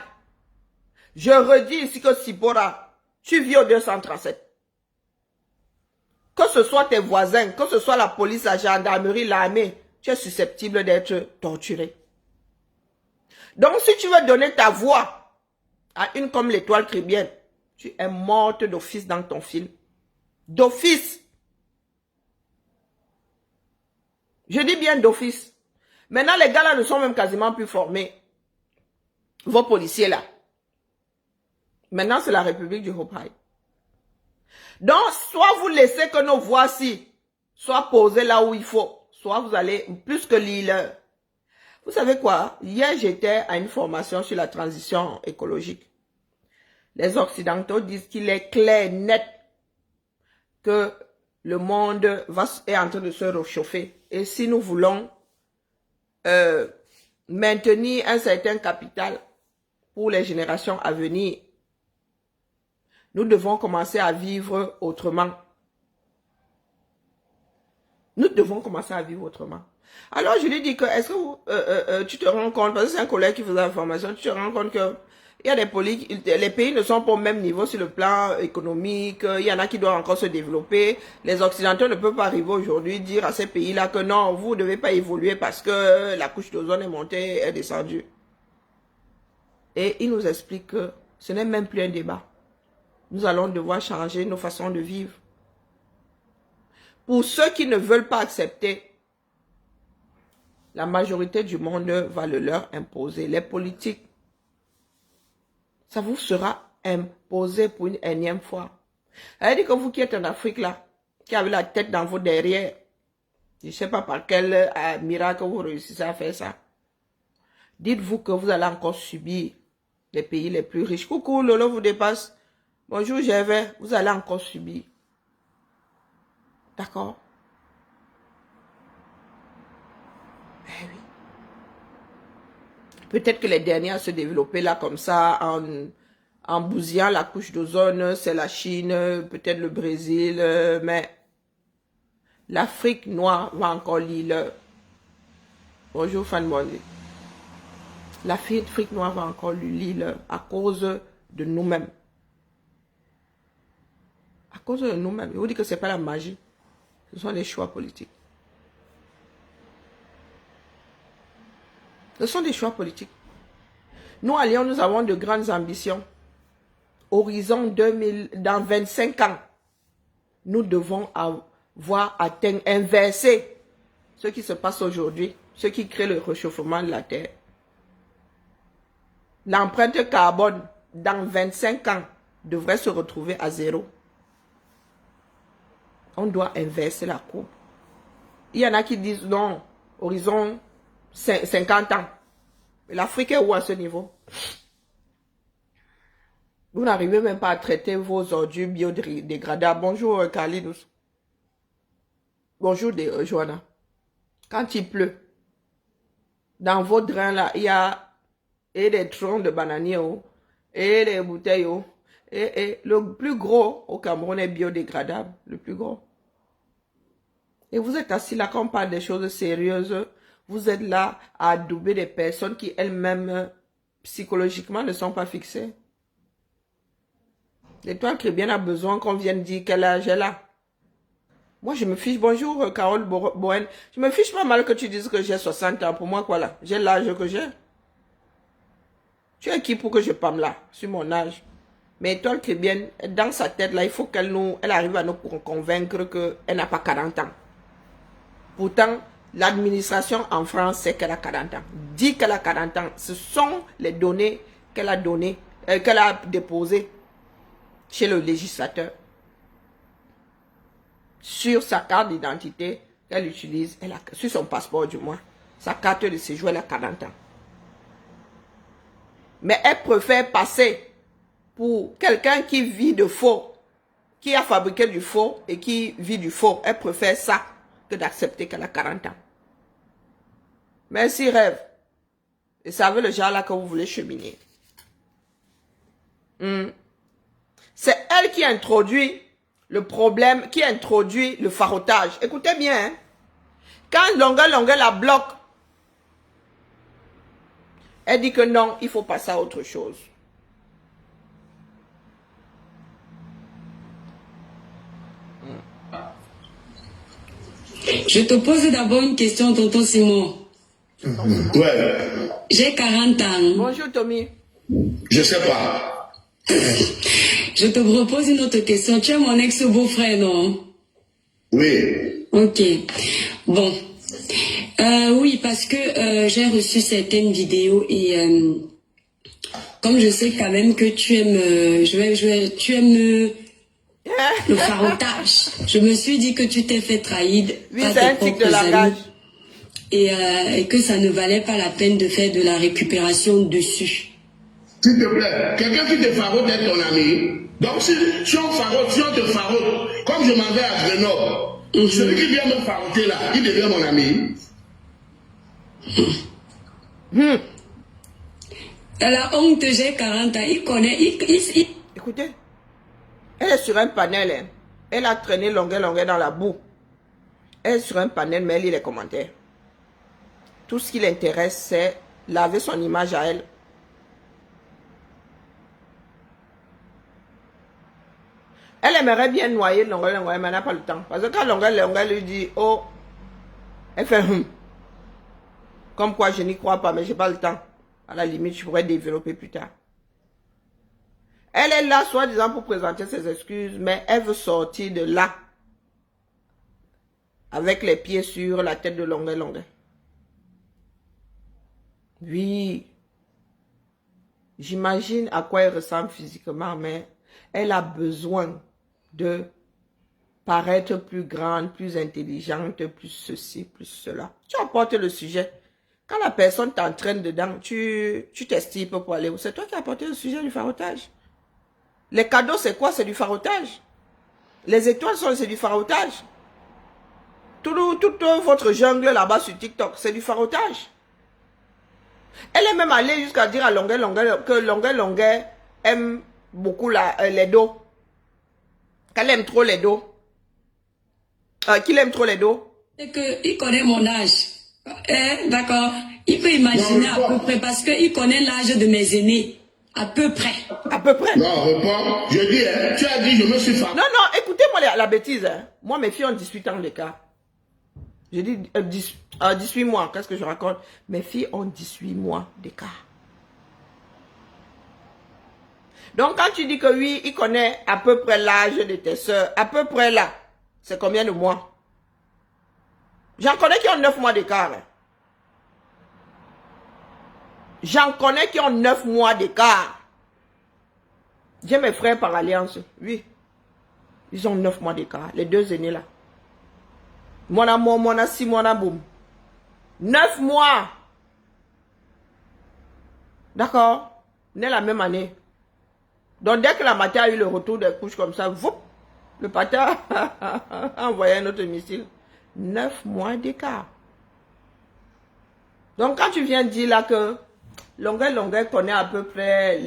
Je redis ici que Sipora, tu vis au 237. Que ce soit tes voisins, que ce soit la police, la gendarmerie, l'armée, tu es susceptible d'être torturé. Donc, si tu veux donner ta voix à une comme l'étoile chrétienne, tu es morte d'office dans ton film. D'office. Je dis bien d'office. Maintenant, les gars là ne sont même quasiment plus formés. Vos policiers là. Maintenant, c'est la République du Hopai. Donc, soit vous laissez que nos voix-ci soient posées là où il faut, soit vous allez plus que lire. Vous savez quoi? Hier, j'étais à une formation sur la transition écologique. Les Occidentaux disent qu'il est clair, net, que le monde est en train de se réchauffer. Et si nous voulons maintenir un certain capital pour les générations à venir, nous devons commencer à vivre autrement. Nous devons commencer à vivre autrement. Alors, je lui dis que, est-ce que tu te rends compte, parce que c'est un collègue qui faisait la formation, tu te rends compte que il y a les pays ne sont pas au même niveau sur le plan économique, il y en a qui doivent encore se développer. Les Occidentaux ne peuvent pas arriver aujourd'hui dire à ces pays-là que non, vous ne devez pas évoluer parce que la couche d'ozone est montée, est descendue. Et il nous explique que ce n'est même plus un débat. Nous allons devoir changer nos façons de vivre. Pour ceux qui ne veulent pas accepter, la majorité du monde va le leur imposer. Les politiques, ça vous sera imposé pour une énième fois. Elle dit que vous qui êtes en Afrique là, qui avez la tête dans vos derrière. Je ne sais pas par quel miracle vous réussissez à faire ça. Dites-vous que vous allez encore subir les pays les plus riches. Coucou, Lolo vous dépasse. Bonjour, Gervais. Vous allez encore subir. D'accord? Eh oui. Peut-être que les derniers à se développer là comme ça, en bousillant la couche d'ozone, c'est la Chine, peut-être le Brésil, mais l'Afrique noire va encore lire. Bonjour, Fan Mondi. L'Afrique noire va encore lire à cause de nous-mêmes. À cause de nous-mêmes. Je vous dis que ce n'est pas la magie. Ce sont des choix politiques. Ce sont des choix politiques. Nous, à Lyon, nous avons de grandes ambitions. Horizon 2000, dans 25 ans, nous devons avoir atteint, inversé ce qui se passe aujourd'hui, ce qui crée le réchauffement de la Terre. L'empreinte carbone, dans 25 ans, devrait se retrouver à 0. On doit inverser la courbe. Il y en a qui disent non, horizon 50 ans. L'Afrique est où à ce niveau? Vous n'arrivez même pas à traiter vos ordures biodégradables. Bonjour Carlinus. Bonjour Joanna. Quand il pleut, dans vos drains là, il y a des troncs de bananiers et des bouteilles. Et le plus gros au Cameroun est biodégradable. Le plus gros. Et vous êtes assis là quand on parle des choses sérieuses. Vous êtes là à adouber des personnes qui elles-mêmes psychologiquement ne sont pas fixées. L'étoile chrétienne a besoin qu'on vienne dire quel âge elle a. Moi, je me fiche. Bonjour, Carole Bohen. Je me fiche pas mal que tu dises que j'ai 60 ans. Pour moi, quoi là? J'ai l'âge que j'ai. Tu es qui pour que je parle là, sur mon âge? Mais l'étoile chrétienne, dans sa tête là, il faut qu'elle arrive à nous convaincre qu'elle n'a pas 40 ans. Pourtant, l'administration en France sait qu'elle a 40 ans. Dit qu'elle a 40 ans. Ce sont les données qu'elle a données, qu'elle a déposées chez le législateur. Sur sa carte d'identité qu'elle utilise, sur son passeport du moins, sa carte de séjour, elle a 40 ans. Mais elle préfère passer pour quelqu'un qui vit de faux, qui a fabriqué du faux et qui vit du faux. Elle préfère ça que d'accepter qu'elle a 40 ans. Merci, rêve. Et savez le genre là que vous voulez cheminer. C'est elle qui introduit le problème, qui introduit le farotage. Écoutez bien, hein? Quand Longueur la bloque, elle dit que non, il faut passer à autre chose. Je te pose d'abord une question, tonton Simon. Ouais. J'ai 40 ans. Bonjour, Tommy. Je sais pas. Je te propose une autre question. Tu es mon ex-beau-frère, non? Oui. Ok. Bon. Oui, parce que j'ai reçu certaines vidéos et comme je sais quand même que tu aimes, tu aimes le farotage. Je me suis dit que tu t'es fait trahir par tes propres amis et que ça ne valait pas la peine de faire de la récupération dessus. S'il te plaît, quelqu'un qui te farote est ton ami. Donc si on te farote, comme je m'en vais à Grenoble, celui qui vient me faroter là, il devient mon ami. Elle a honte, j'ai 40 ans, il connaît, Écoutez, elle est sur un panel, hein. Elle a traîné longueur dans la boue. Elle est sur un panel, mais elle lit les commentaires. Tout ce qui l'intéresse, c'est laver son image à elle. Elle aimerait bien noyer longueur, mais elle n'a pas le temps. Parce que quand longueur lui dit, oh, elle fait comme quoi je n'y crois pas, mais je n'ai pas le temps. À la limite, je pourrais développer plus tard. Elle est là, soi-disant, pour présenter ses excuses, mais elle veut sortir de là. Avec les pieds sur la tête de longueur. Oui. J'imagine à quoi elle ressemble physiquement, mais elle a besoin de paraître plus grande, plus intelligente, plus ceci, plus cela. Tu apportes le sujet. Quand la personne t'entraîne dedans, tu t'estimes pour aller où? C'est toi qui as apporté le sujet du farotage. Les cadeaux, c'est quoi? C'est du farotage. Les étoiles, c'est du farotage. Toute votre jungle là-bas sur TikTok, c'est du farotage. Elle est même allée jusqu'à dire à Longueuil que Longueuil aime beaucoup les dos. Qu'elle aime trop les dos. Qu'il aime trop les dos. C'est qu'il connaît mon âge. D'accord. Il peut imaginer à peu près parce qu'il connaît l'âge de mes aînés. À peu près. À peu près. Non, repos. Je dis, hein, tu as dit, je me suis fait. Non, écoutez-moi la bêtise. Hein. Moi, mes filles ont 18 ans d'écart. J'ai dit 18 mois. Qu'est-ce que je raconte? Mes filles ont 18 mois d'écart. Donc, quand tu dis que oui, il connaît à peu près l'âge de tes soeurs, à peu près là, c'est combien de mois? J'en connais qui ont 9 mois d'écart. Hein. J'en connais qui ont 9 mois d'écart. J'ai mes frères par alliance. Oui. Ils ont 9 mois d'écart. Les deux aînés là. Moi, 6 mois, boum. 9 mois. D'accord? On est la même année. Donc, dès que la matière a eu le retour des couches comme ça, voup, le patin a envoyé un autre missile. 9 mois d'écart. Donc, quand tu viens dire là que Longueuil connaît à peu près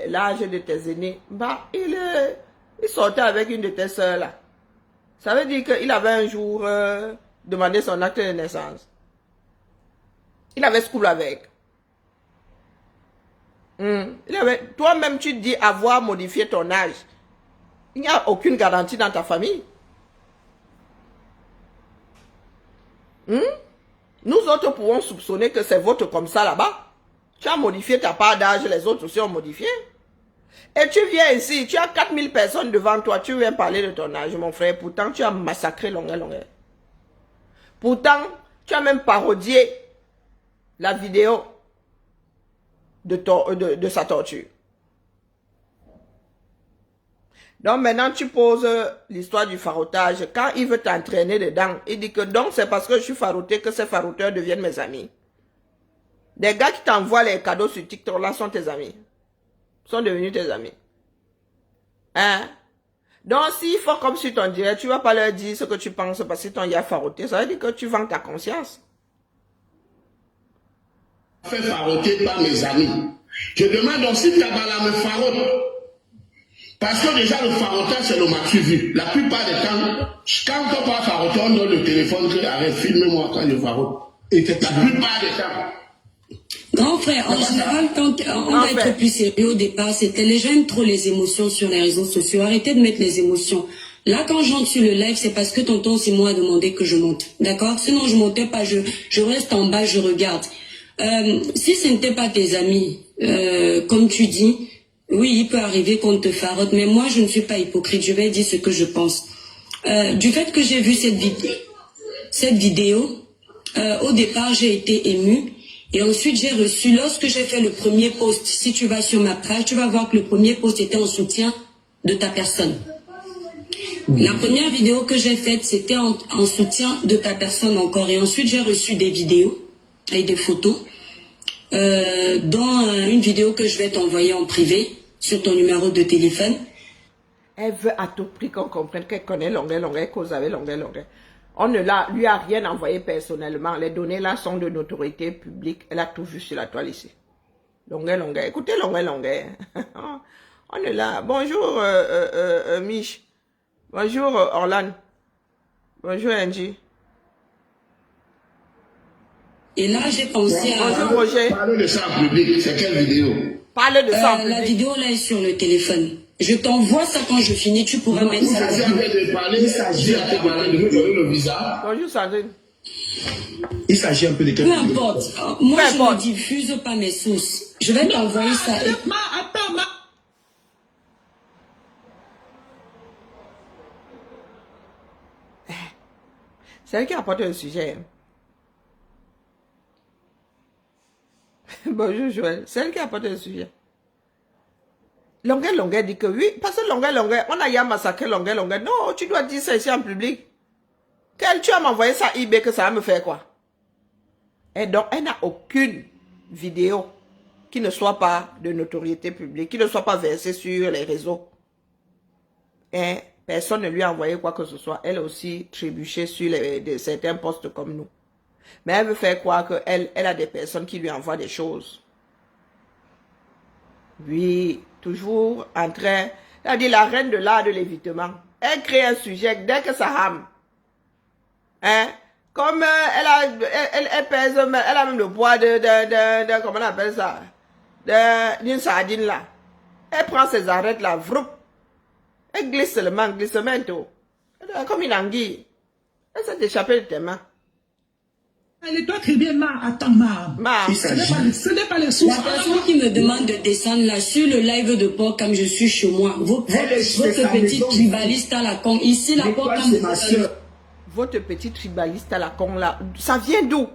l'âge de tes aînés, bah, il sortait avec une de tes soeurs là. Ça veut dire qu'il avait un jour demandé son acte de naissance. Il avait school avec. Toi-même, tu dis avoir modifié ton âge. Il n'y a aucune garantie dans ta famille. Nous autres pouvons soupçonner que c'est votre comme ça là-bas. Tu as modifié ta part d'âge, les autres aussi ont modifié. Et tu viens ici, tu as 4000 personnes devant toi, tu viens parler de ton âge, mon frère. Pourtant, tu as massacré Longueuil. Pourtant, tu as même parodié la vidéo de sa torture. Donc maintenant, tu poses l'histoire du farotage. Quand il veut t'entraîner dedans, il dit que donc c'est parce que je suis farouté que ces farouteurs deviennent mes amis. Des gars qui t'envoient les cadeaux sur TikTok là sont tes amis. Sont devenus tes amis. Hein? Donc s'ils font comme sur ton direct, tu ne vas pas leur dire ce que tu penses parce que ton y a farouté. Ça veut dire que tu vends ta conscience. Fait faroter par mes amis. Je demande donc si Kabbalah me farote. Parce que déjà le farotage c'est le maxi vu. La plupart des temps, quand on parle faroter, on donne le téléphone que arrête, filme-moi quand je farote. Et la plupart des temps. Grand frère, en général, quand on va être plus sérieux au départ, c'était les gens aiment trop les émotions sur les réseaux sociaux. Arrêtez de mettre les émotions. Là, quand j'entre sur le live, c'est parce que tonton Simon a demandé que je monte. D'accord? Sinon, je montais pas, je reste en bas, je regarde. Si ce n'était pas tes amis, comme tu dis, oui, il peut arriver qu'on te farote, mais moi, je ne suis pas hypocrite. Je vais dire ce que je pense. Du fait que j'ai vu cette vidéo, au départ, j'ai été émue. Et ensuite, j'ai reçu, lorsque j'ai fait le premier post, si tu vas sur ma page, tu vas voir que le premier post était en soutien de ta personne. La première vidéo que j'ai faite, c'était en soutien de ta personne encore. Et ensuite, j'ai reçu des vidéos et des photos, dont une vidéo que je vais t'envoyer en privé sur ton numéro de téléphone. Elle veut à tout prix qu'on comprenne qu'elle connaît Longueuil, cause avec Longueuil. On ne lui a rien envoyé personnellement. Les données là sont de notoriété publique. Elle a tout vu sur la toile ici. Longueuil. Écoutez Longueuil. On est là. Bonjour Mich. Bonjour Orlan. Bonjour Angie. Et là, j'ai pensé à... Bonjour Roger. Parle de ça en public. C'est quelle vidéo? Parle de ça en public. La vidéo là est sur le téléphone. Je t'envoie ça quand je finis, tu pourras mettre ça. Il s'agit de parler, il s'agit à Kabbalah de me donner le visa. Bonjour Sandrine. Il s'agit un peu de quel Peu importe. Moi, je ne diffuse pas mes sources. Je vais t'envoyer ça. C'est elle qui a apporté le sujet. Bonjour Joël. C'est elle qui a apporté le sujet. Longuet dit que oui, parce que Longuet, on a ya massacré Longuet. Non, tu dois dire ça ici en public. Tu vas m'envoyer ça eBay que ça va me faire quoi? Et donc, elle n'a aucune vidéo qui ne soit pas de notoriété publique, qui ne soit pas versée sur les réseaux. Et personne ne lui a envoyé quoi que ce soit. Elle aussi trébuchée sur certains postes comme nous. Mais elle veut faire croire qu'elle a des personnes qui lui envoient des choses. Oui, toujours en train... Elle a dit la reine de l'art de l'évitement. Elle crée un sujet dès que ça rame. Hein? Comme elle pèse, elle a même le poids de comment on appelle ça? D'une sardine là. Elle prend ses arêtes là, vroup. Elle glisse seulement, glissement tout. Comme une anguille. Elle s'est échappée de tes mains. Allez, toi, très bien, attends, ce n'est pas les sources. La personne qui me demande de descendre là sur le live de Porcam, je suis chez moi. Votre petite tribaliste à la con. Ici, la Porcam, c'est ma soeur. Votre petite tribaliste à la con là, ça vient d'où?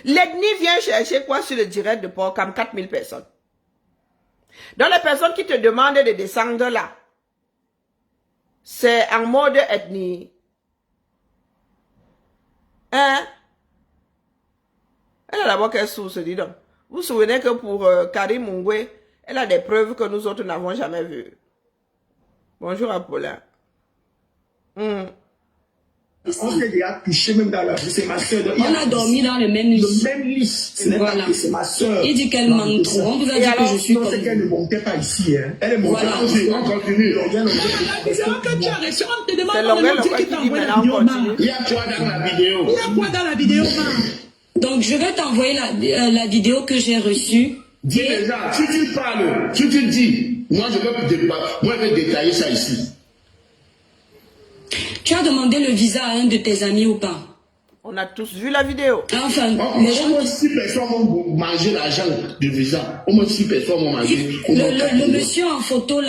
L'ethnie vient chercher quoi sur le direct de Porcam? 4000 personnes. Donc les personnes qui te demandent de descendre là, c'est en mode ethnie. Hein? Elle a d'abord quelle source, dis donc. Vous vous souvenez que pour Karim Mungwe, elle a des preuves que nous autres n'avons jamais vues. Bonjour Apollin. On s'est déjà touché même dans la vie, c'est ma soeur. On a dormi dans le même lit. Le même lit, ce n'est pas que c'est ma soeur. Il dit qu'elle manque trop. On vous a dit que je suis non, comme... c'est qu'elle ne montait pas ici. Hein. Elle est montée. Voilà. On continue. C'est là que tu as reçu, on te demande C'est le qui t'a envoyé la vidéo. Il y a quoi dans la vidéo? Il y a quoi dans la vidéo, Donc, je vais t'envoyer la vidéo que j'ai reçue. Dis déjà, si tu parles, si tu dis, moi je vais détailler ça ici. Tu as demandé le visa à un de tes amis ou pas? On a tous vu la vidéo. Enfin, Au moins 6 personnes vont manger l'argent du visa. Au moins 6 personnes vont manger. Le monsieur en photo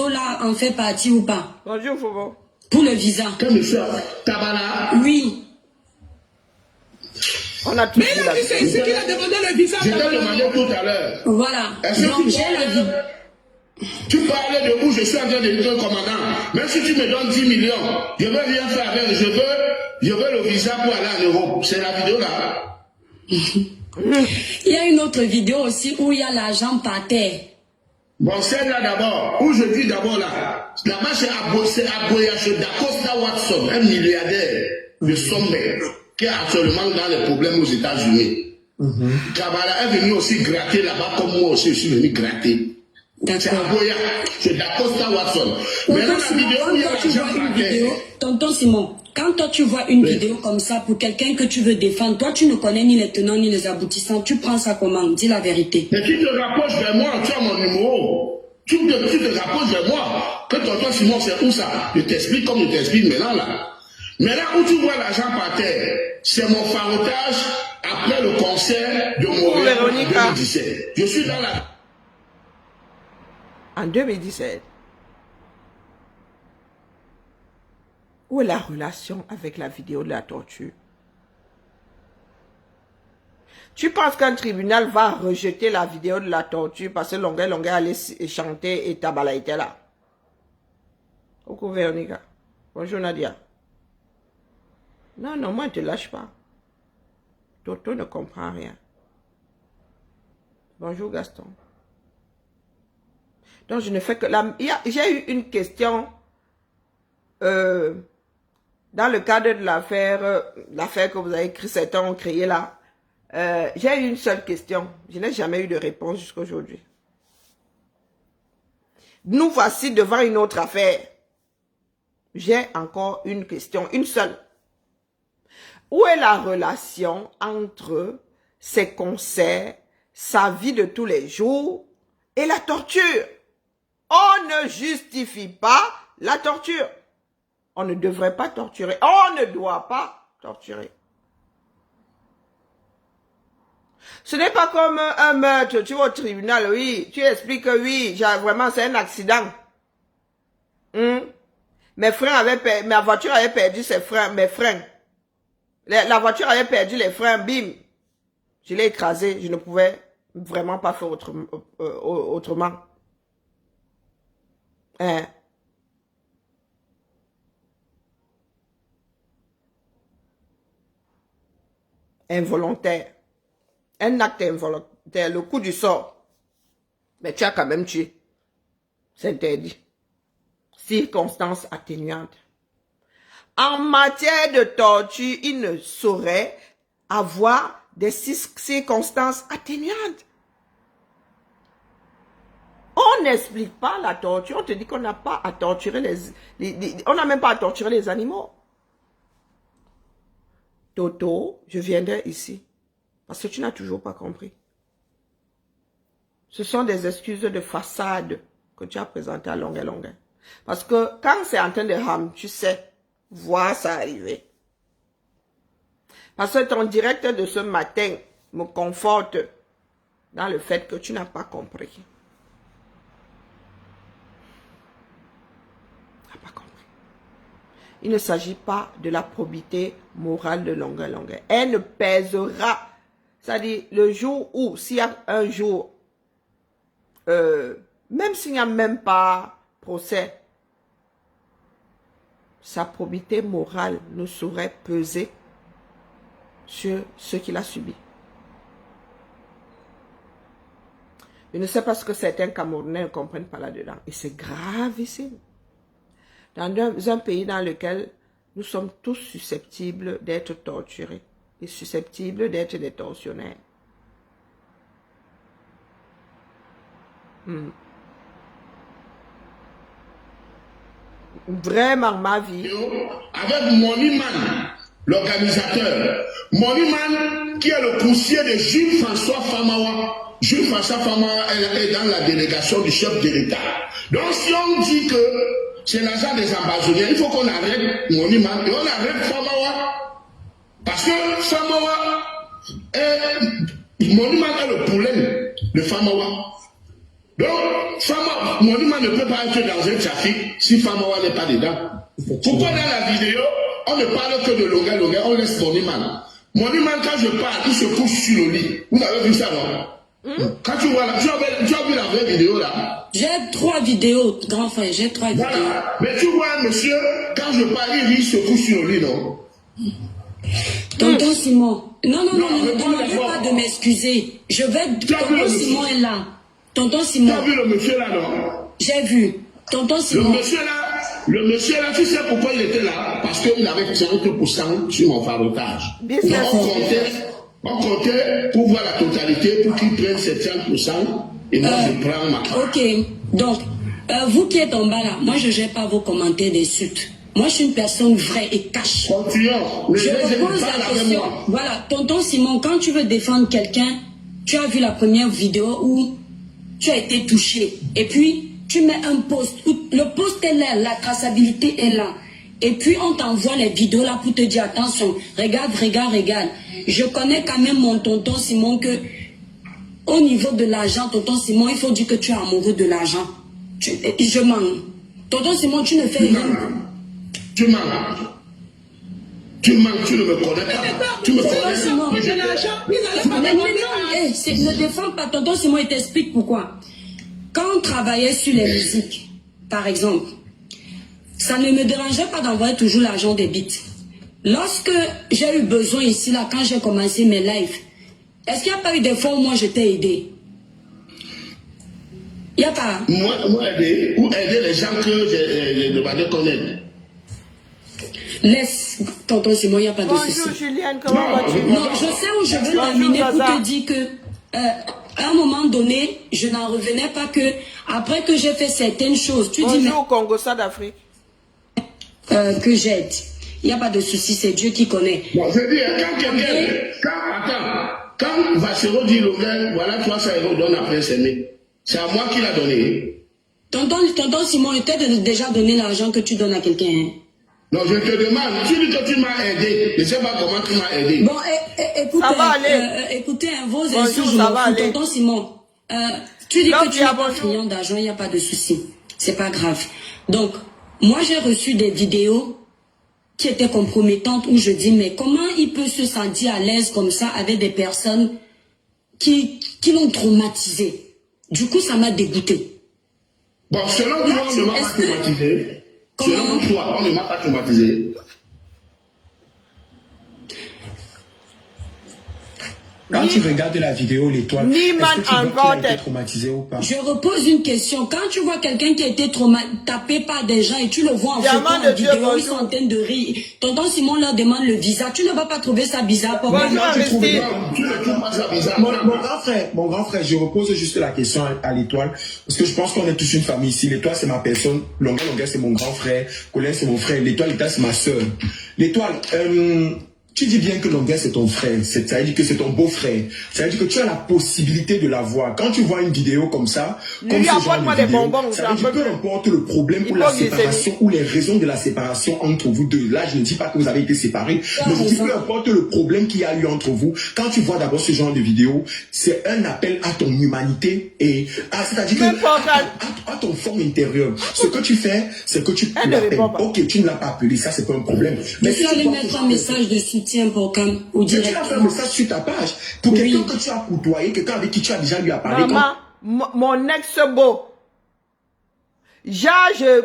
là, en fait partie ou pas? Bonjour Fobo. Pour le visa. Quel monsieur? Tabala? Oui. On a tous Mais vu il la a dit c'est vidéo. ici qu'il a demandé le visa. Je t'ai demandé tout à l'heure. Voilà. Est-ce que Donc, tu j'ai la vidéo. Tu parlais de où je suis en train de dire commandant. Même si tu me donnes 10 millions, je veux rien faire avec. Je veux le visa pour aller en Europe. C'est la vidéo là. Il y a une autre vidéo aussi où il y a l'argent par terre. Bon, celle-là d'abord, où je dis d'abord là, là-bas c'est Aboyache d'Acosta Watson, un milliardaire de sommet, qui est actuellement dans les problèmes aux États-Unis. Kabbalah est venu aussi gratter là-bas, comme moi aussi, je suis venu gratter. C'est Aboya, c'est d'Acosta Watson. Maintenant, la vidéo où il y a l'argent par terre. Tonton Simon, quand toi tu vois une vidéo comme ça pour quelqu'un que tu veux défendre, toi tu ne connais ni les tenants ni les aboutissants, tu prends ça comment? Dis la vérité. Mais tu te rapproches vers moi, tu as mon numéro. Tu te rapproches vers moi. Que tonton Simon, c'est où ça? Je t'explique comme je t'explique maintenant là. Maintenant où tu vois l'argent par terre, c'est mon farotage après le concert de Montréal en 2017. Je suis dans la... En 2017. Où est la relation avec la vidéo de la torture? Tu penses qu'un tribunal va rejeter la vidéo de la torture parce que Longuet allait chanter et Tabala était là? Coucou Véronica. Bonjour Nadia. Non, moi je ne te lâche pas. Toto ne comprend rien. Bonjour Gaston. Donc je ne fais que... J'ai eu une question... dans le cadre de l'affaire que vous avez écrit, certains ont créé là, j'ai eu une seule question. Je n'ai jamais eu de réponse jusqu'à aujourd'hui. Nous voici devant une autre affaire. J'ai encore une question, une seule. Où est la relation entre ses concerts, sa vie de tous les jours et la torture? On ne justifie pas la torture. On ne devrait pas torturer. On ne doit pas torturer. Ce n'est pas comme un meurtre. Tu vas au tribunal, oui. Tu expliques que oui, vraiment c'est un accident. Mes freins avaient ma voiture avait perdu ses freins, mes freins. La voiture avait perdu les freins, bim. Je l'ai écrasé, je ne pouvais vraiment pas fait autrement. Hein? Involontaire. Un acte involontaire, le coup du sort. Mais tu as quand même tué. C'est interdit. Circonstances atténuantes. En matière de torture, il ne saurait avoir des circonstances atténuantes. On n'explique pas la torture. On te dit qu'on n'a pas à torturer on n'a même pas à torturer les animaux. Toto, je viendrai ici. Parce que tu n'as toujours pas compris. Ce sont des excuses de façade que tu as présentées à longueur. Parce que quand c'est en train de rame, tu sais, voir ça arriver. Parce que ton direct de ce matin me conforte dans le fait que tu n'as pas compris. Tu n'as pas compris. Il ne s'agit pas de la probité morale de longueur. Elle ne pèsera. C'est-à-dire, le jour où, s'il y a un jour, même s'il n'y a même pas procès, sa probité morale ne saurait peser sur ce qu'il a subi. Je ne sais pas ce que certains Camerounais ne comprennent pas là-dedans. Et c'est gravissime. Dans un pays dans lequel nous sommes tous susceptibles d'être torturés et susceptibles d'être des tortionnaires. Vraiment ma vie. Avec Moniman, l'organisateur. Moniman qui est le conseiller de Jules François Famawa. Jules François Famawa est dans la délégation du chef de l'État. Donc si on dit que c'est l'agent des ambassadeurs, il faut qu'on arrête Moniman et on arrête Famawa. Parce que Famawa Moniman est le problème de Famawa. Donc, Moniman ne peut pas être dans un trafic si Famawa n'est pas dedans. Pourquoi dans la vidéo, on ne parle que de longueur, on laisse Moniman. Moniman, quand je parle, il se couche sur le lit. Vous avez vu ça, non? Quand tu vois là, tu as vu la vraie vidéo là? J'ai 3 vidéos, grand frère, j'ai 3 vidéos. Mais tu vois, monsieur, quand je parle, il se couche sur le lit, non? Tonton Simon, non, ne demandez pas de m'excuser. Je vais... Tonton Simon est là. Tonton Simon. Tu as vu le monsieur là, non? J'ai vu. Tonton Simon. Le monsieur là, tu sais pourquoi il était là? Parce qu'il avait 30% sur mon farotage. On comptait pour voir la totalité, pour qu'il prenne ces 30%, et moi je prends ma part. Ok, donc, vous qui êtes en bas là, moi je ne gère pas vos commentaires des suites. Moi je suis une personne vraie et cash. Continuons. Je me pose la question. Voilà, tonton Simon, quand tu veux défendre quelqu'un, tu as vu la première vidéo où tu as été touché. Et puis, tu mets un post. Le post est là, la traçabilité est là. Et puis, on t'envoie les vidéos là pour te dire, attention, regarde. Je connais quand même mon tonton Simon que, au niveau de l'argent, tonton Simon, il faut dire que tu es amoureux de l'argent. Je mens. Tonton Simon, tu ne fais rien. Tu mens. Tu mens, tu ne me connais pas. Tu me connais. Ne défends pas, tonton Simon, il t'explique pourquoi. Quand on travaillait sur les musiques, par exemple, ça ne me dérangeait pas d'envoyer toujours l'argent des beats. Lorsque j'ai eu besoin ici, là, quand j'ai commencé mes lives, est-ce qu'il n'y a pas eu des fois où moi je t'ai aidé? Il n'y a pas. Moi aider, ou aider les gens que j'ai demandé qu'on aide. Laisse, tonton Simon, il n'y a pas de souci. Bonjour Julienne, comment vas-tu? Non, je sais où je veux terminer pour te dire que à un moment donné, je n'en revenais pas que après que j'ai fait certaines choses, tu dis mais au Congo, ça d'Afrique. Que j'aide. Il n'y a pas de souci, c'est Dieu qui connaît. Bon, je dis, quand Vassero dit l'ouvert, voilà 300 € donne après s'aimer. C'est à moi qui l'a donné. Tonton Simon, il t'a déjà donné l'argent que tu donnes à quelqu'un. Hein? Non, je te demande, tu dis que tu m'as aidé. Je ne sais pas comment tu m'as aidé. Bon, écoutez, vos insultes, tonton Simon. Tu dis que tu n'as pas client d'argent, il n'y a pas de souci. C'est pas grave. Donc, moi, j'ai reçu des vidéos qui étaient compromettantes où je dis, mais comment il peut se sentir à l'aise comme ça avec des personnes qui l'ont traumatisé. Du coup, ça m'a dégoûté. Bon, selon toi, on ne m'a pas traumatisé. Selon toi, on ne m'a pas traumatisé. Quand tu regardes la vidéo, l'étoile, est-ce que tu vois qu'il a été traumatisé ou pas? Je repose une question. Quand tu vois quelqu'un qui a été tapé par des gens et tu le vois en photo, en vidéo, ils sont en train de rire. Tonton Simon leur demande le visa. Tu ne vas pas trouver ça bizarre pour moi. Mon grand frère, je repose juste la question à l'étoile. Parce que je pense qu'on est tous une famille ici. L'étoile, c'est ma personne. Longa, c'est mon grand frère. Colin, c'est mon frère. L'étoile, c'est ma soeur. L'étoile, tu dis bien que Longuet c'est ton frère, ça veut dire que c'est ton beau-frère, ça veut dire que tu as la possibilité de la voir. Quand tu vois une vidéo comme ça, comme ce genre de vidéo, ça veut dire peu importe le problème ou la séparation ou les raisons de la séparation entre vous deux. Là, je ne dis pas que vous avez été séparés, mais je dis peu importe le problème qu'il y a eu entre vous. Quand tu vois d'abord ce genre de vidéo, c'est un appel à ton humanité et c'est-à-dire que à ton fond intérieur. Ce que tu fais, c'est que tu l'appelles. Ok, tu ne l'as pas appelé, ça c'est pas un problème. Mais si tu allais mettre un message de soutien pour Cam ou directement. Tu as fait un message sur ta page pour quelqu'un que tu as côtoyé, quelqu'un avec qui tu as déjà lui parlé. Maman, mon ex-beau.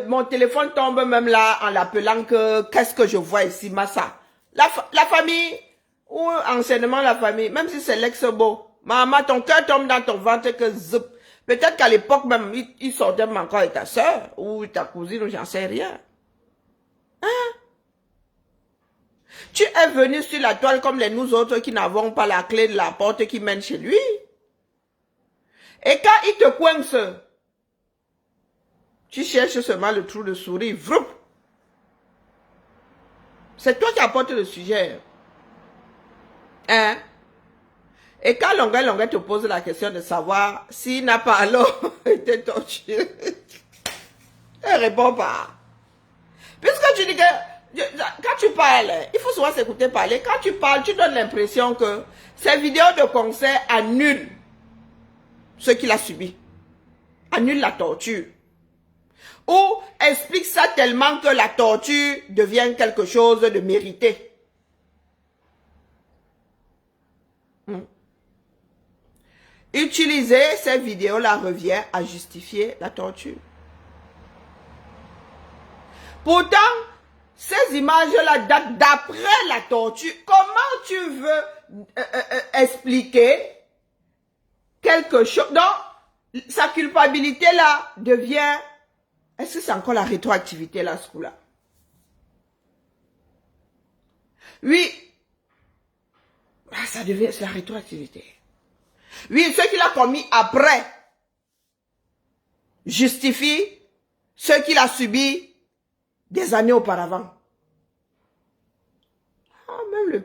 Mon téléphone tombe même là en l'appelant que qu'est-ce que je vois ici, Massa. La famille ou anciennement la famille, même si c'est l'ex-beau. Maman, ton cœur tombe dans ton ventre que zip. Peut-être qu'à l'époque même, il sortait même encore avec ta soeur ou ta cousine ou j'en sais rien. Hein? Tu es venu sur la toile comme nous autres qui n'avons pas la clé de la porte qui mène chez lui. Et quand il te coince, tu cherches seulement le trou de souris. Vroup. C'est toi qui apportes le sujet. Hein? Et quand Longuet te pose la question de savoir s'il n'a pas alors été torturé, elle répond pas. Puisque tu dis que quand tu parles, il faut souvent s'écouter parler. Quand tu parles, tu donnes l'impression que ces vidéos de concert annulent ce qu'il a subi. Annulent la torture. Ou explique ça tellement que la torture devient quelque chose de mérité. Utiliser ces vidéos-là revient à justifier la torture. Pourtant, ces images-là datent d'après la torture. Comment tu veux expliquer quelque chose? Donc, sa culpabilité-là devient... Est-ce que c'est encore la rétroactivité, là, ce coup-là? Oui. Ça devient... C'est la rétroactivité. Oui, ce qu'il a commis après justifie ce qu'il a subi des années auparavant. Ah, même le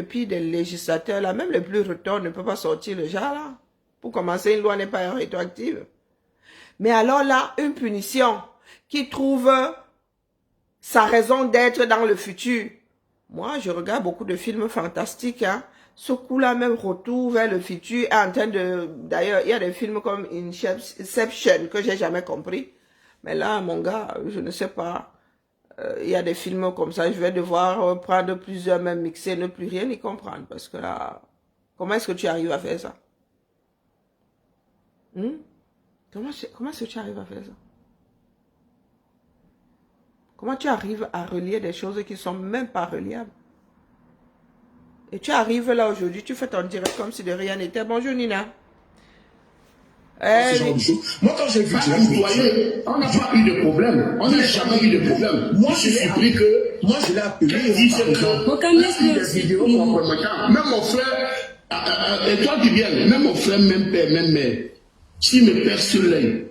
pire des législateurs, là, même le plus retors ne peut pas sortir le genre là. Pour commencer, une loi n'est pas rétroactive. Mais alors là, une punition qui trouve sa raison d'être dans le futur. Moi, je regarde beaucoup de films fantastiques, hein. Ce coup-là, même Retour vers le futur, est en train de... D'ailleurs, il y a des films comme Inception que j'ai jamais compris. Mais là, mon gars, je ne sais pas. Il y a des films comme ça, je vais devoir prendre plusieurs, même mixer, ne plus rien y comprendre. Parce que là, comment est-ce que tu arrives à faire ça? Comment est-ce que tu arrives à faire ça? Comment tu arrives à relier des choses qui ne sont même pas reliables? Et tu arrives là aujourd'hui, tu fais ton direct comme si de rien n'était. Bonjour Nina. Moi quand j'ai vu on n'a pas eu de problème. On n'a jamais eu de problème. Moi je suis surpris que... Moi je l'ai appelé. Même mon frère, et toi qui viens, même mon frère, même père, même mère, s'il me perd sur l'œil,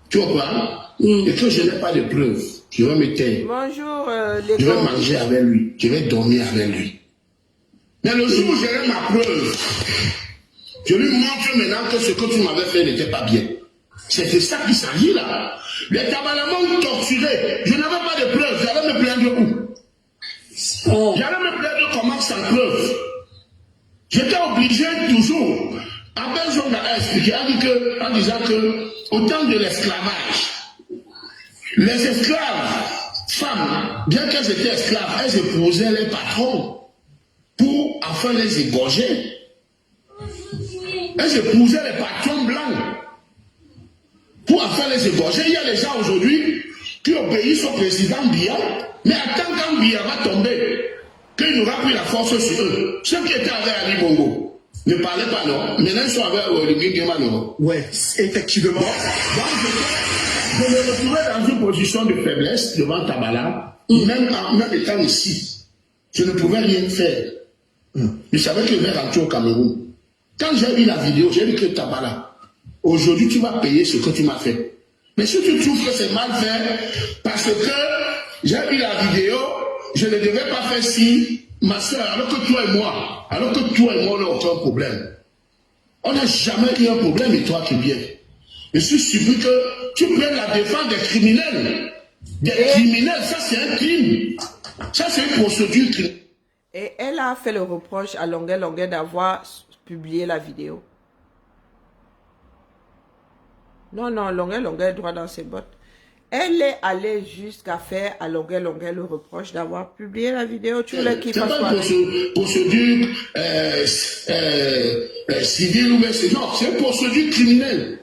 tu vois pas, et que je n'ai pas de preuves, je vais me taire. Bonjour je vais manger avec lui, je vais dormir avec lui. Mais le jour où j'aurai ma preuve, je lui montre maintenant que ce que tu m'avais fait n'était pas bien. C'est de ça qu'il s'agit là. Les tabalamans torturés, je n'avais pas de preuve, j'allais me plaindre où? J'allais me plaindre comment sans preuve. J'étais obligé toujours, après Jean a expliqué, en disant que au temps de l'esclavage, les esclaves, femmes, bien qu'elles étaient esclaves, elles épousaient les patrons pour enfin les égorger. elles épousaient les patrons blancs pour en faire les égorger. Il y a des gens aujourd'hui qui obéissent au président Biya, mais attends quand Biya va tomber, qu'il n'aura plus la force sur eux. Ceux qui étaient avec Ali Bongo ne parlaient pas, non. Maintenant, ils sont avec Olivier Guéma, non. Ouais, effectivement. Donc, je me retrouvais dans une position de faiblesse devant Tabala, même étant ici. Je ne pouvais rien faire. Je savais que je vais rentrer au Cameroun. Quand j'ai vu la vidéo, j'ai dit que Tabala, aujourd'hui tu vas payer ce que tu m'as fait. Mais si tu trouves que c'est mal fait, parce que j'ai vu la vidéo, je ne devais pas faire si ma soeur, alors que toi et moi, on n'a aucun problème. On n'a jamais eu un problème et toi tu viens. Je suis surpris que tu prennes la défense des criminels. Des criminels, ça c'est un crime. Ça c'est une procédure criminelle. Et elle a fait le reproche à Longuet d'avoir publié la vidéo. Non, Longuet droit dans ses bottes. Elle est allée jusqu'à faire à Longuet le reproche d'avoir publié la vidéo. Tu voulais qu'il fasse quoi? C'est pas une procédure civile ou c'est non, c'est une procédure criminelle.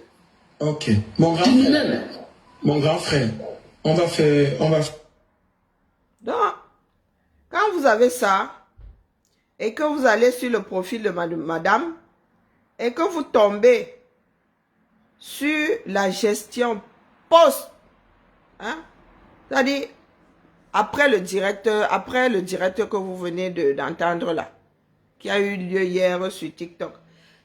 Ok. Mon grand frère, on va faire... Donc, quand vous avez ça, et que vous allez sur le profil de madame, et que vous tombez sur la gestion post, hein, c'est-à-dire après le directeur que vous venez d'entendre là, qui a eu lieu hier sur TikTok,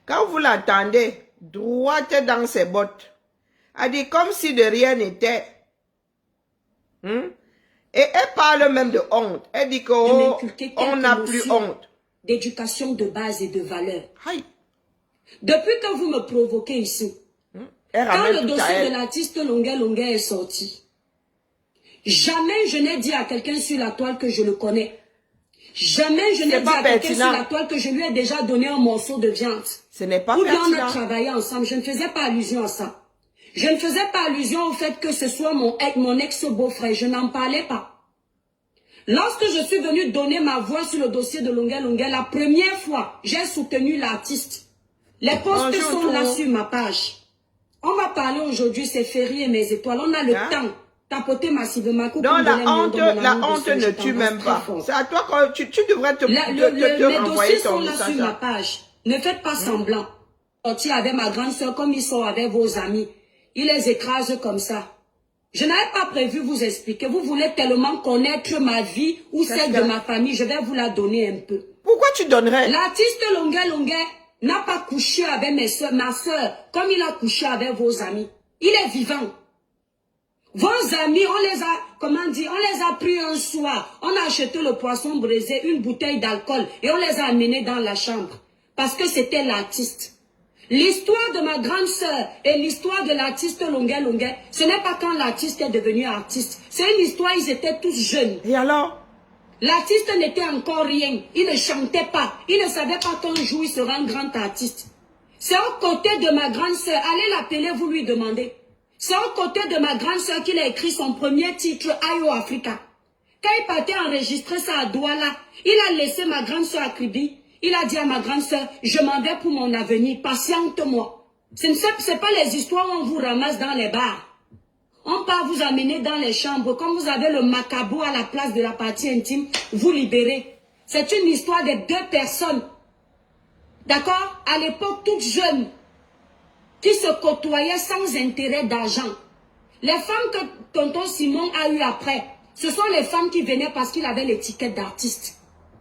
quand vous l'entendez, droite dans ses bottes, a dit comme si de rien n'était, et elle parle même de honte, elle dit qu'on n'a plus honte. D'éducation de base et de valeur. Aïe. Depuis que vous me provoquez ici, quand le dossier de l'artiste Longuet est sorti, jamais je n'ai dit à quelqu'un sur la toile que je le connais. Jamais je n'ai dit à quelqu'un sur la toile que je lui ai déjà donné un morceau de viande. Ce n'est pas pertinent. Ou bien on a pertinent. travaillé ensemble. Je ne faisais pas allusion à ça. Je ne faisais pas allusion au fait que ce soit mon ex-beau-frère. Je n'en parlais pas. Lorsque je suis venue donner ma voix sur le dossier de Longuet, la première fois, j'ai soutenu l'artiste. Les posts sont là sur ma page. On va parler aujourd'hui, c'est Ferry et mes étoiles. On a le temps. Tapoter massivement. Donc la honte ne tue même pas. C'est à toi que tu devrais te les dossiers sont là sur ma page. Ne faites pas semblant. Sortir avec ma grande soeur comme ils sont avec vos amis. Ils les écrasent comme ça. Je n'avais pas prévu vous expliquer. Vous voulez tellement connaître ma vie ou celle de ma famille. Je vais vous la donner un peu. Pourquoi tu donnerais? L'artiste Longuet n'a pas couché avec ma soeur comme il a couché avec vos amis. Il est vivant. Vos amis, on les a, comment dire, on les a pris un soir. On a acheté le poisson braisé, une bouteille d'alcool et on les a amenés dans la chambre. Parce que c'était l'artiste. L'histoire de ma grande sœur et l'histoire de l'artiste Longuet, ce n'est pas quand l'artiste est devenu artiste. C'est une histoire, ils étaient tous jeunes. Et alors? L'artiste n'était encore rien. Il ne chantait pas. Il ne savait pas qu'un jour il sera un grand artiste. C'est aux côtés de ma grande sœur. Allez l'appeler, vous lui demandez. C'est aux côtés de ma grande sœur qu'il a écrit son premier titre, Ayo Africa. Quand il partait enregistrer ça à Douala, il a laissé ma grande sœur à Kribi. Il a dit à ma grande sœur, je m'en vais pour mon avenir, patiente-moi. Ce n'est pas les histoires où on vous ramasse dans les bars. On part vous amener dans les chambres. Comme vous avez le macabo à la place de la partie intime, vous libérez. C'est une histoire de deux personnes. D'accord? À l'époque, toutes jeunes, qui se côtoyaient sans intérêt d'argent. Les femmes que tonton Simon a eues après, ce sont les femmes qui venaient parce qu'il avait l'étiquette d'artiste.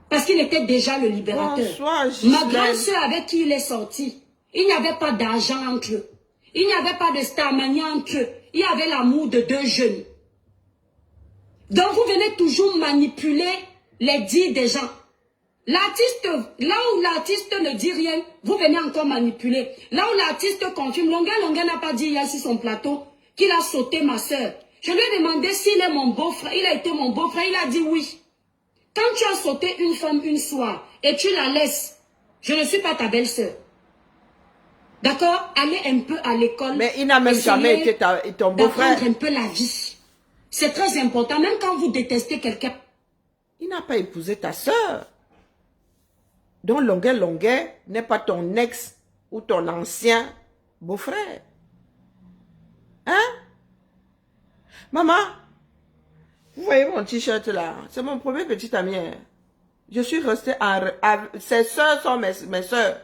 Parce qu'il était déjà le libérateur. Ma grande soeur avec qui il est sorti, il n'y avait pas d'argent entre eux. Il n'y avait pas de starmania entre eux. Il y avait l'amour de deux jeunes. Donc vous venez toujours manipuler les dires des gens. L'artiste, là où l'artiste ne dit rien, vous venez encore manipuler. Là où l'artiste confirme, Longuet n'a pas dit hier sur son plateau qu'il a sauté ma soeur. Je lui ai demandé s'il est mon beau-frère. Il a été mon beau-frère, il a dit oui. Quand tu as sauté une femme une soir et tu la laisses, je ne suis pas ta belle-sœur. D'accord? Allez un peu à l'école. Mais il n'a même jamais été ton beau-frère. D'apprendre un peu la vie. C'est très important, même quand vous détestez quelqu'un. Il n'a pas épousé ta sœur. Donc Longuet n'est pas ton ex ou ton ancien beau-frère. Hein? Maman, vous voyez mon t-shirt là? C'est mon premier petit ami. Hein? Je suis restée ses soeurs sont mes soeurs.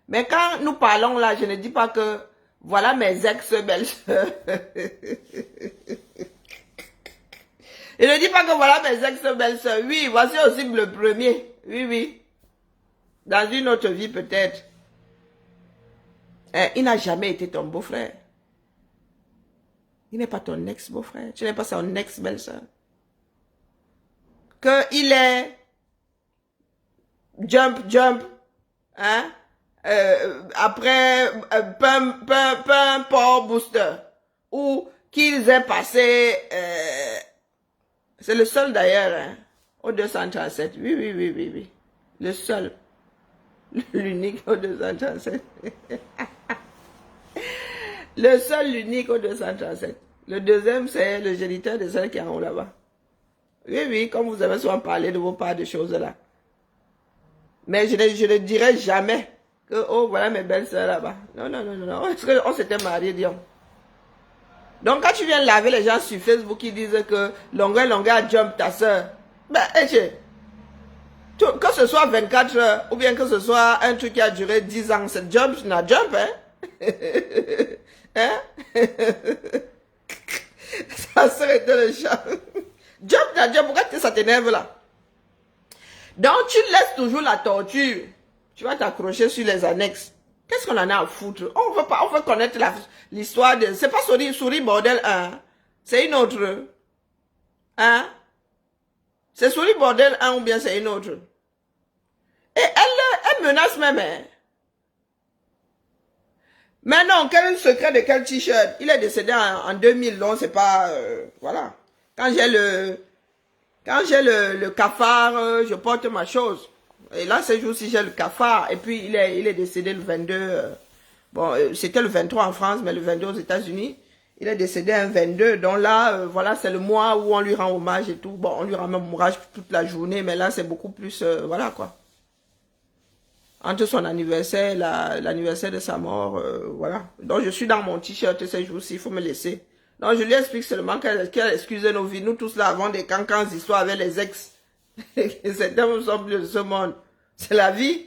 Mais quand nous parlons là, je ne dis pas que voilà mes ex-belles-soeurs. Je ne dis pas que voilà mes ex-belles-soeurs. Oui, voici aussi le premier. Oui, oui. Dans une autre vie peut-être. Il n'a jamais été ton beau-frère. Il n'est pas ton ex-beau-frère. Tu n'es pas son ex-belle-soeur. Qu'il est jump, hein? Après, peu importe booster. Ou qu'ils aient passé, c'est le seul d'ailleurs, hein? Au 237. Oui. Le seul. L'unique au 237. Le seul, l'unique au 237. Le deuxième, c'est le géniteur de celle qui est en haut là-bas. Oui, comme vous avez souvent parlé de vos parts de choses là. Mais je ne dirai jamais que, oh, voilà mes belles-sœurs là-bas. Non. Parce qu'on s'était mariés, disons. Donc, quand tu viens laver les gens sur Facebook qui disent que longueur, jump ta soeur. Ben, que ce soit 24 heures, ou bien que ce soit un truc qui a duré 10 ans, c'est jump, hein? Hein? Ça serait le chat. Jump, pourquoi ça t'énerve là? Donc tu laisses toujours la torture. Tu vas t'accrocher sur les annexes. Qu'est-ce qu'on en a à foutre? On veut connaître l'histoire de... C'est pas Souris Bordel 1. C'est une autre. Hein? C'est Souris Bordel 1 ou bien c'est une autre. Et elle menace même. Hein? Mais non, quel secret de quel t-shirt? Il est décédé en 2000, donc c'est pas... voilà. Quand j'ai le cafard, je porte ma chose. Et là, ces jours-ci, j'ai le cafard. Et puis, il est décédé le 22... bon, c'était le 23 en France, mais le 22 aux États-Unis. Il est décédé un 22. Donc là, voilà, c'est le mois où on lui rend hommage et tout. Bon, on lui rend même hommage toute la journée, mais là, c'est beaucoup plus... voilà, quoi. Entre son anniversaire et l'anniversaire de sa mort, voilà. Donc, je suis dans mon t-shirt ces jours-ci, il faut me laisser. Donc, je lui explique seulement qu'elle excuse nos vies. Nous tous là avons des cancans d'histoires avec les ex. Certains ne sont plus de ce monde. C'est la vie.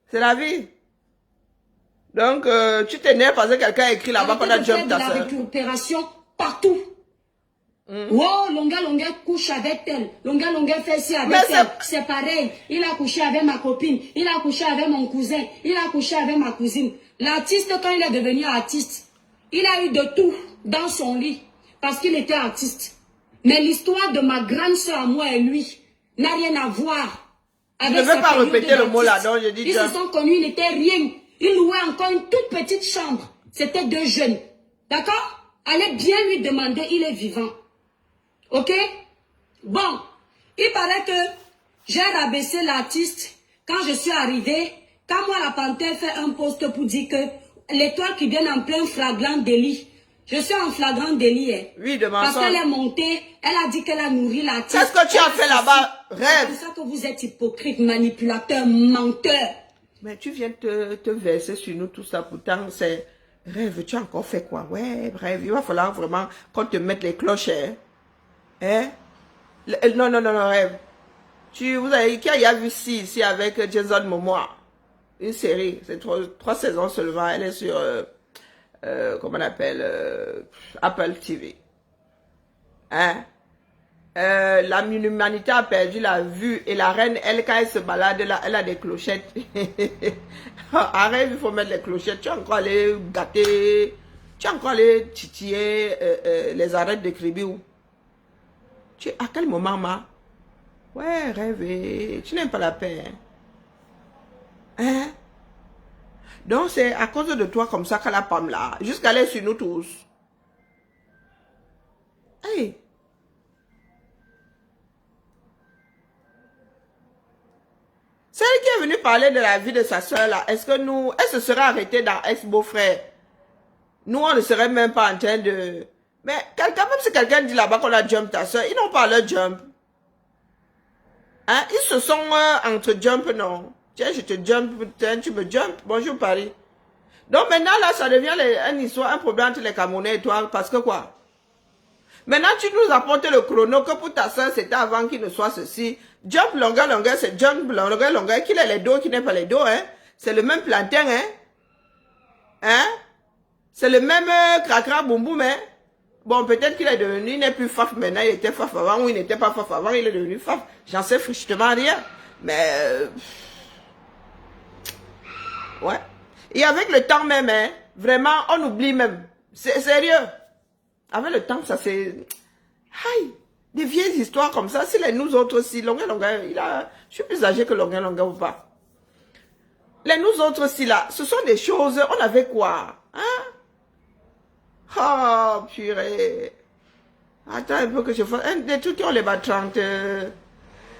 C'est la vie. Donc, tu t'énerves parce que quelqu'un a écrit là-bas qu'on a jump ta soeur. La récupération partout. Oh, Longa couche avec elle. Longa fait ci avec elle. C'est pareil. Il a couché avec ma copine. Il a couché avec mon cousin. Il a couché avec ma cousine. L'artiste, quand il est devenu artiste, il a eu de tout dans son lit. Parce qu'il était artiste. Mais l'histoire de ma grande soeur, moi et lui, n'a rien à voir avec je ne veux pas répéter le mot là, donc je dis... Ils se sont connus, il n'était rien. Il louait encore une toute petite chambre. C'était 2 jeunes. D'accord? Allez bien lui demander, il est vivant. Ok? Bon, il paraît que j'ai rabaissé l'artiste quand je suis arrivée. Quand moi, la panthère fait un post pour dire que l'étoile qui vient en plein flagrant délit. Je suis en flagrant délit. Hein. Oui, de parce qu'elle est montée, elle a dit qu'elle a nourri l'artiste. Qu'est-ce que tu as fait là-bas? Rêve. C'est ça que vous êtes hypocrite, manipulateur, menteur. Mais tu viens te verser sur nous tout ça. Pourtant, c'est... Rêve, tu as encore fait quoi? Ouais, bref, il va falloir vraiment qu'on te mette les cloches. Hein? Non, rêve. Vous avez, qui a vu ici avec Jason Momoa? Une série, c'est 3 saisons seulement. Elle est sur, comment on appelle, Apple TV. Hein? L'humanité a perdu la vue et la reine, elle, quand elle se balade, elle a des clochettes. Arrête, il faut mettre les clochettes. Tu as encore les gâter, tu as encore les titiller les arêtes de Kribiou. À quel moment, ma? Ouais, rêver. Tu n'aimes pas la paix. Hein? Donc, c'est à cause de toi comme ça qu'elle a pas là. Jusqu'à aller sur nous tous. Hey! Celle qui est venue parler de la vie de sa soeur là, est-ce que nous, elle se serait arrêtée dans ex-beau-frère? Nous, on ne serait même pas en train de... Mais quelqu'un, même si quelqu'un dit là-bas qu'on a jump ta soeur, ils n'ont pas leur jump. Hein? Ils se sont entre jump, non? Tiens, je te jump, tu me jump. Bonjour Paris. Donc maintenant, là, ça devient une histoire, un problème entre les Camerounais et toi. Parce que quoi? Maintenant, tu nous apportes le chrono que pour ta soeur, c'était avant qu'il ne soit ceci. Jump longueur, c'est jump longueur, longueur. Qu'il ait les dos, qu'il n'ait pas les dos, hein. C'est le même plantain, hein. Hein? C'est le même cracra boum boum, hein. Bon, peut-être qu'il est devenu, il n'est plus faf maintenant, il était faf avant, ou il n'était pas faf avant, il est devenu faf. J'en sais frichement rien. Mais... ouais. Et avec le temps même, hein, vraiment, on oublie même. C'est sérieux. Avec le temps, ça c'est... Aïe, des vieilles histoires comme ça. Si les nous autres aussi, Longueur, je suis plus âgé que Longueur ou pas. Les nous autres aussi là, ce sont des choses, on avait quoi? Hein? Oh, purée. Attends un peu que je fasse. Des trucs qui ont les 30.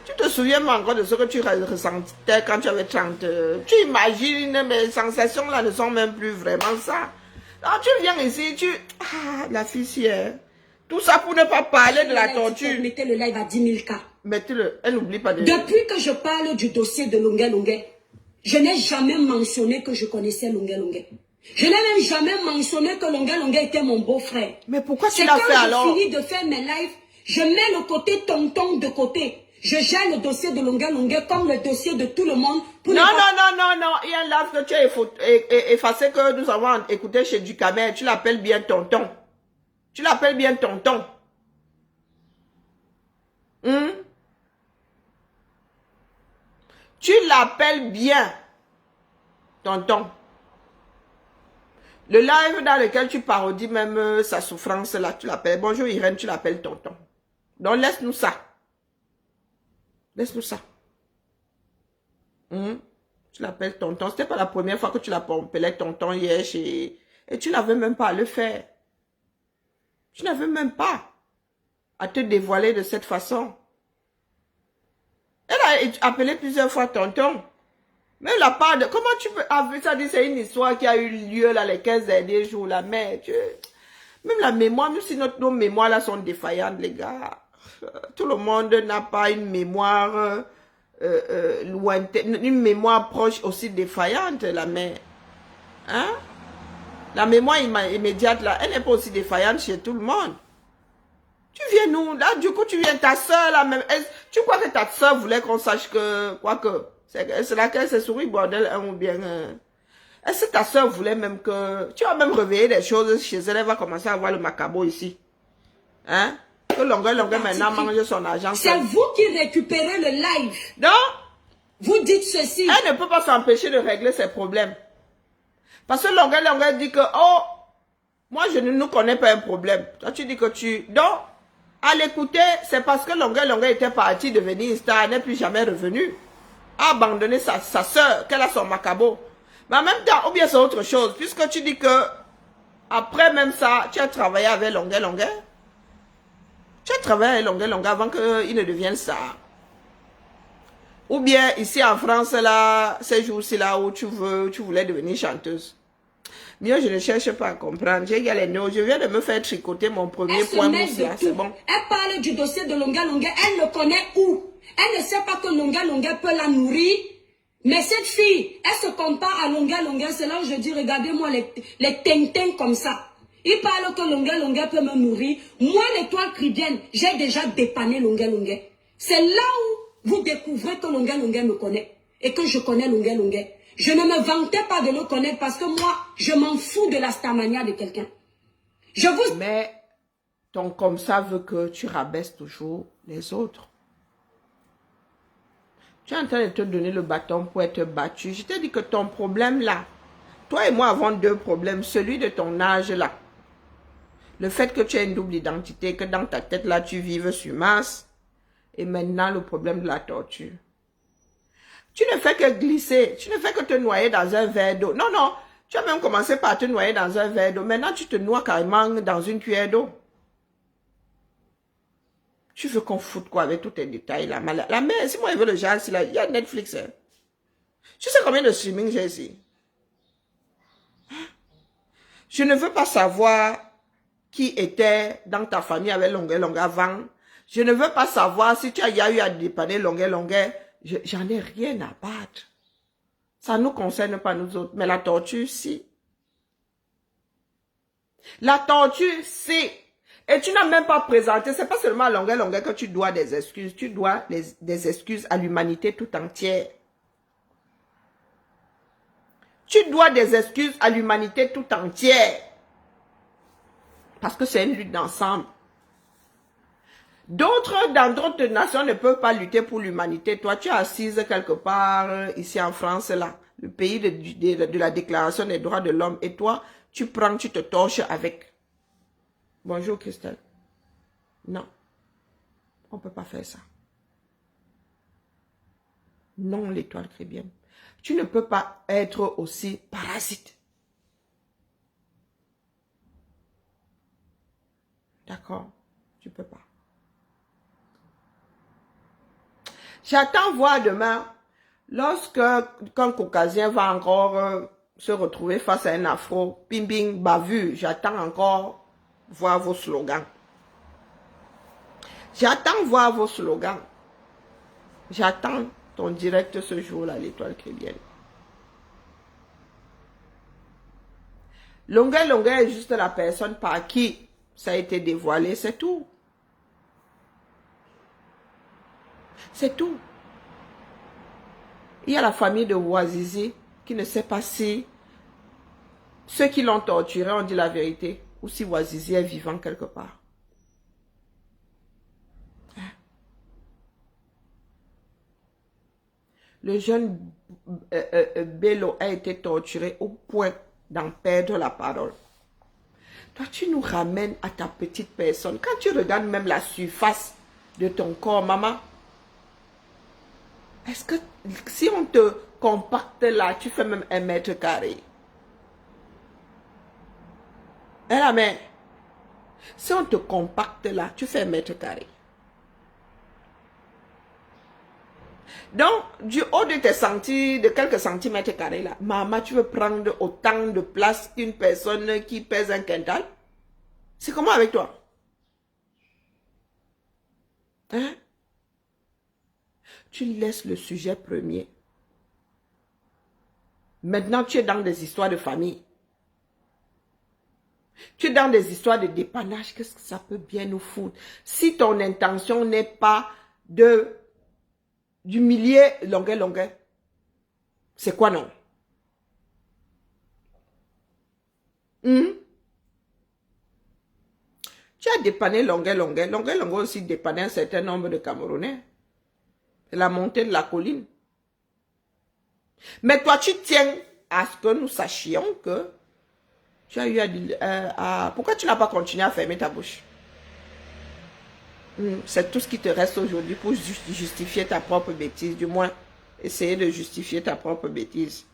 Tu te souviens encore de ce que tu ressentais quand tu avais 30. Tu imagines, mes sensations là ne sont même plus vraiment ça. Alors tu viens ici, ah, la fichière. Tout ça pour ne pas parler de la torture. Mettez le live à 10 000 cas. Mettez-le, elle n'oublie pas de... Depuis que je parle du dossier de Longueur, je n'ai jamais mentionné que je connaissais Longueur. Je n'ai même jamais mentionné que Longueur était mon beau-frère. Mais pourquoi tu l'as fait alors? C'est quand je finis de faire mes lives, je mets le côté tonton de côté. Je gère le dossier de Longueur comme le dossier de tout le monde. Pour non. Il y a un live que tu as effacé que nous avons écouté chez Ducamer. Tu l'appelles bien tonton. Tu l'appelles bien tonton. Tu l'appelles bien tonton. Le live dans lequel tu parodies même sa souffrance là, tu l'appelles. Bonjour Irène, tu l'appelles tonton. Donc laisse-nous ça. Laisse-nous ça. Tu l'appelles tonton. C'était pas la première fois que tu l'appelais tonton hier chez... Et tu n'avais même pas à le faire. Tu n'avais même pas à te dévoiler de cette façon. Elle a appelé plusieurs fois tonton. Mais la part de... Comment tu peux... ça dit c'est une histoire qui a eu lieu là les 15 derniers jours là. Mais même la mémoire, même si nos mémoires là sont défaillantes les gars. Tout le monde n'a pas une mémoire lointaine, une mémoire proche aussi défaillante la mère. Hein? La mémoire immédiate là, elle n'est pas aussi défaillante chez tout le monde. Tu viens nous, là du coup tu viens ta soeur là même. Tu crois que ta soeur voulait qu'on sache que, c'est laquelle c'est souris bordel ou bien... Est-ce que ta soeur voulait même que... Tu vas même réveiller des choses chez elle, elle va commencer à avoir le macabo ici. Hein? Que Longueur maintenant mange son argent. C'est vous qui récupérez le live. Non? Vous dites ceci. Elle ne peut pas s'empêcher de régler ses problèmes. Parce que Longueur dit que, oh, moi je ne nous connais pas un problème. Toi tu dis que tu... Donc, à l'écouter, c'est parce que Longueur était parti devenir une star, elle n'est plus jamais revenue. A abandonné sa soeur, qu'elle a son macabo. Mais en même temps, ou bien c'est autre chose. Puisque tu dis que, après même ça, tu as travaillé avec Longueur. Tu as travaillé avec Longueur avant qu'il ne devienne ça. Ou bien ici en France, là, ces jours-ci là où tu voulais devenir chanteuse. Mieux, je ne cherche pas à comprendre. J'ai égalé nos. Je viens de me faire tricoter mon premier point mousse là, c'est bon. Elle parle du dossier de Longueur, elle le connaît où? Elle ne sait pas que Longueur peut la nourrir. Mais cette fille, elle se compare à Longueur, c'est là où je dis, regardez-moi les tintins comme ça. Il parle que Longueur peut me nourrir. Moi, l'étoile cribienne, j'ai déjà dépanné Longueur. C'est là où vous découvrez que Longueur me connaît. Et que je connais Longueur. Je ne me vantais pas de le connaître parce que moi, je m'en fous de la starmania de quelqu'un. Mais ton comme ça veut que tu rabaisses toujours les autres. Tu es en train de te donner le bâton pour être battu. Je t'ai dit que ton problème là, toi et moi avons deux problèmes. Celui de ton âge là. Le fait que tu aies une double identité, que dans ta tête là, tu vives sur Mars. Et maintenant, le problème de la torture. Tu ne fais que glisser. Tu ne fais que te noyer dans un verre d'eau. Non. Tu as même commencé par te noyer dans un verre d'eau. Maintenant, tu te noies carrément dans une cuillère d'eau. Tu veux qu'on foute quoi avec tous tes détails là? La mère, si moi je veux le genre, il y a Netflix. Hein. Tu sais combien de streaming j'ai ici? Je ne veux pas savoir qui était dans ta famille avec Longueur avant. Je ne veux pas savoir si tu as eu à dépanner Longueur. J'en ai rien à battre. Ça ne nous concerne pas nous autres. Mais la torture, si. La torture, si. Et tu n'as même pas présenté, c'est pas seulement à longueur que tu dois des excuses. Tu dois des excuses à l'humanité tout entière. Tu dois des excuses à l'humanité tout entière. Parce que c'est une lutte d'ensemble. D'autres, dans d'autres nations, ne peuvent pas lutter pour l'humanité. Toi, tu es assise quelque part, ici en France, là, le pays de la Déclaration des droits de l'homme. Et toi, tu prends, tu te torches avec. Bonjour, Christelle. Non, on ne peut pas faire ça. Non, l'étoile chrétienne. Tu ne peux pas être aussi parasite. D'accord? Tu ne peux pas. J'attends voir demain, lorsque qu'un Caucasien va encore se retrouver face à un afro, bing bing, bavu, j'attends encore voir vos slogans. J'attends voir vos slogans. J'attends ton direct ce jour-là, l'étoile chrétienne. Longueur est juste la personne par qui ça a été dévoilé, c'est tout. C'est tout. Il y a la famille de Ouazizi qui ne sait pas si ceux qui l'ont torturé ont dit la vérité ou si Ouazizi est vivant quelque part. Le jeune Bello a été torturé au point d'en perdre la parole. Toi, tu nous ramènes à ta petite personne. Quand tu regardes même la surface de ton corps, maman, est-ce que si on te compacte là, tu fais même 1 mètre carré? Hein, la mère? Si on te compacte là, tu fais 1 mètre carré. Donc, du haut de tes centimètres, de quelques centimètres carrés là, maman, tu veux prendre autant de place qu'une personne qui pèse 1 quintal? C'est comment avec toi? Hein? Tu laisses le sujet premier. Maintenant, tu es dans des histoires de famille. Tu es dans des histoires de dépannage. Qu'est-ce que ça peut bien nous foutre? Si ton intention n'est pas d'humilier longueur, c'est quoi non? Tu as dépanné longueur. Longueur aussi dépanné un certain nombre de Camerounais. C'est la montée de la colline. Mais toi, tu tiens à ce que nous sachions que tu as eu à pourquoi tu n'as pas continué à fermer ta bouche? C'est tout ce qui te reste aujourd'hui pour justifier ta propre bêtise. Du moins, essayer de justifier ta propre bêtise.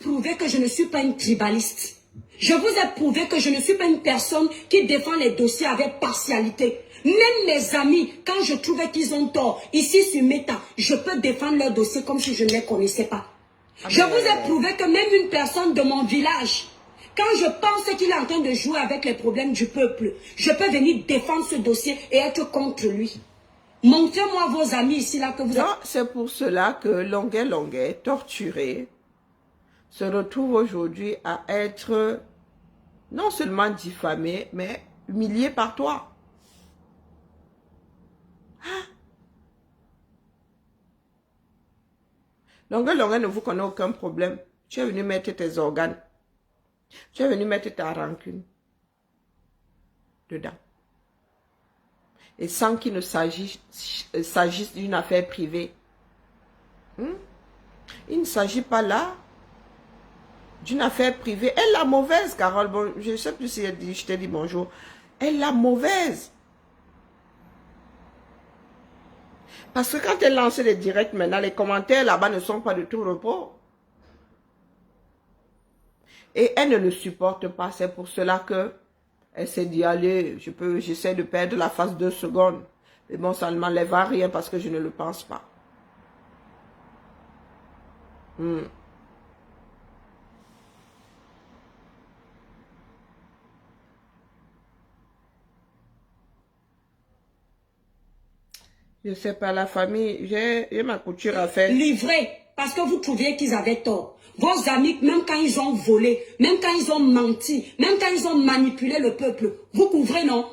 Prouver que je ne suis pas une tribaliste. Je vous ai prouvé que je ne suis pas une personne qui défend les dossiers avec partialité. Même mes amis, quand je trouvais qu'ils ont tort, ici sur Meta, je peux défendre leurs dossiers comme si je ne les connaissais pas. Je vous ai prouvé que même une personne de mon village, quand je pense qu'il est en train de jouer avec les problèmes du peuple, je peux venir défendre ce dossier et être contre lui. Montrez-moi vos amis ici là que vous avez... C'est pour cela que Longueur, torturé, se retrouve aujourd'hui à être non seulement diffamé, mais humilié par toi. Hein? Longueur ne vous connaît aucun problème. Tu es venu mettre tes organes. Tu es venu mettre ta rancune dedans. Et sans qu'il ne s'agisse d'une affaire privée. Il ne s'agit pas là d'une affaire privée. Elle la mauvaise, Carole. Bon, je ne sais plus si je t'ai dit bonjour. Elle la mauvaise. Parce que quand elle lance les directs maintenant, les commentaires là-bas ne sont pas de tout repos. Et elle ne le supporte pas. C'est pour cela que elle s'est dit, allez, j'essaie de perdre la face 2 secondes. Mais bon, ça ne m'enlèvera rien parce que je ne le pense pas. Je sais pas, la famille, j'ai ma couture à faire. Livré parce que vous trouviez qu'ils avaient tort. Vos amis, même quand ils ont volé, même quand ils ont menti, même quand ils ont manipulé le peuple, vous couvrez, non?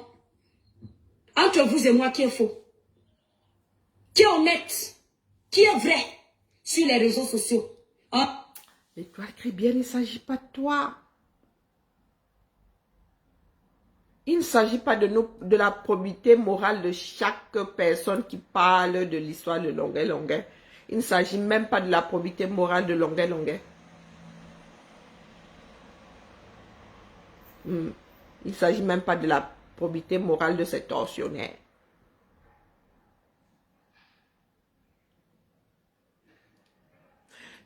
Entre vous et moi, qui est faux? Qui est honnête? Qui est vrai sur les réseaux sociaux? Hein? Mais toi, Caribbean, il ne s'agit pas de toi. Il ne s'agit pas de la probité morale de chaque personne qui parle de l'histoire de Longueuil. Il ne s'agit même pas de la probité morale de Longueuil. Il ne s'agit même pas de la probité morale de cet tortionnaire.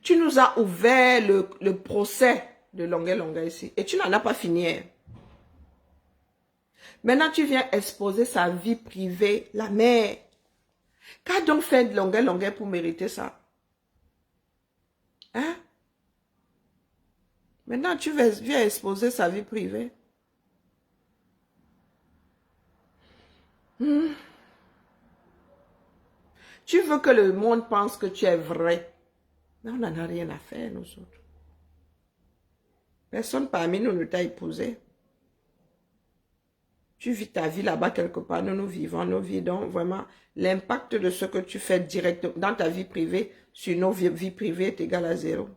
Tu nous as ouvert le procès de Longueuil ici. Et tu n'en as pas fini. Hein. Maintenant, tu viens exposer sa vie privée, la mère. Qu'a donc fait de Longueuil pour mériter ça? Hein? Maintenant, tu viens exposer sa vie privée. Tu veux que le monde pense que tu es vrai. Mais on n'en a rien à faire, nous autres. Personne parmi nous ne t'a épousé. Tu vis ta vie là-bas quelque part. Nous vivons nos vies. Donc, vraiment, l'impact de ce que tu fais directement dans ta vie privée sur nos vies privées est égal à 0.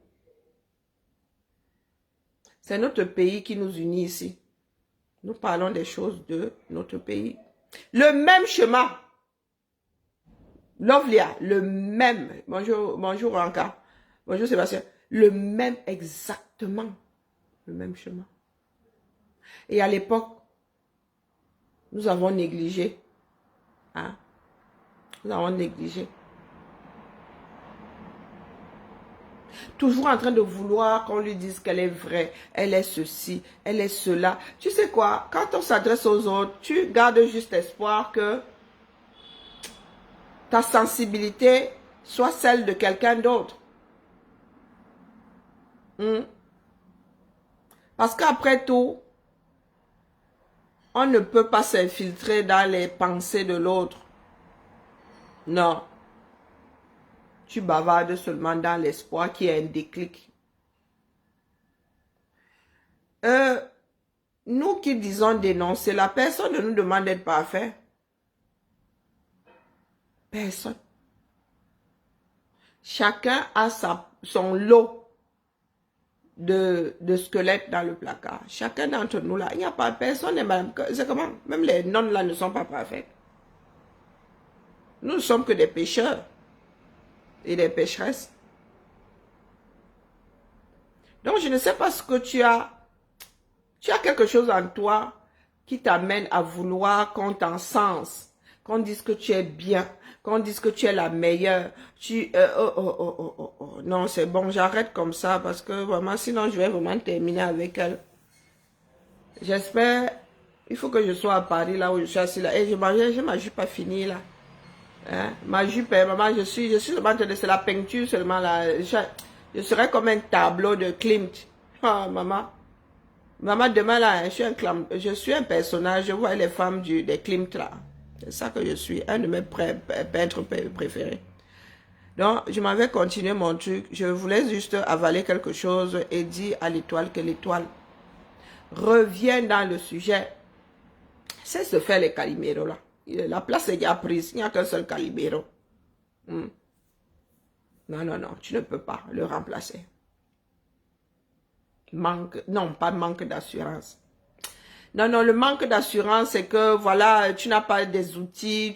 C'est notre pays qui nous unit ici. Nous parlons des choses de notre pays. Le même chemin. Lovlia, le même. Bonjour Ranka. Bonjour Sébastien. Le même, exactement. Le même chemin. Et à l'époque, nous avons négligé. Hein? Nous avons négligé. Toujours en train de vouloir qu'on lui dise qu'elle est vraie. Elle est ceci, elle est cela. Tu sais quoi? Quand on s'adresse aux autres, tu gardes juste espoir que ta sensibilité soit celle de quelqu'un d'autre. Parce qu'après tout, on ne peut pas s'infiltrer dans les pensées de l'autre. Non. Tu bavardes seulement dans l'espoir qu'il y ait un déclic. Nous qui disons dénoncer, la personne ne nous demande d'être parfait. Personne. Chacun a son lot de squelettes dans le placard. Chacun d'entre nous là, il n'y a pas personne. C'est comment? Même les nonnes là ne sont pas parfaits. Nous ne sommes que des pécheurs et des pécheresses. Donc je ne sais pas ce que tu as. Tu as quelque chose en toi qui t'amène à vouloir qu'on t'encense, qu'on dise que tu es bien, qu'on dise que tu es la meilleure. Non, c'est bon, j'arrête comme ça parce que vraiment, sinon je vais vraiment terminer avec elle. J'espère, il faut que je sois à Paris, là où je suis assis là. Et j'ai ma jupe pas finie là. Hein? Ma jupe, maman, je suis seulement en train de, c'est la peinture seulement là. Je serai comme un tableau de Klimt. Oh, maman. Maman, demain là, je suis un personnage, je vois les femmes des Klimt là. C'est ça que je suis, un de mes peintres préférés. Donc, je m'en vais continuer mon truc. Je voulais juste avaler quelque chose et dire à l'étoile que l'étoile revient dans le sujet. C'est se faire les caliméros là. La place est déjà prise, il n'y a qu'un seul caliméro. Non, tu ne peux pas le remplacer. Non, pas manque d'assurance. Non, le manque d'assurance, c'est que, voilà, tu n'as pas des outils,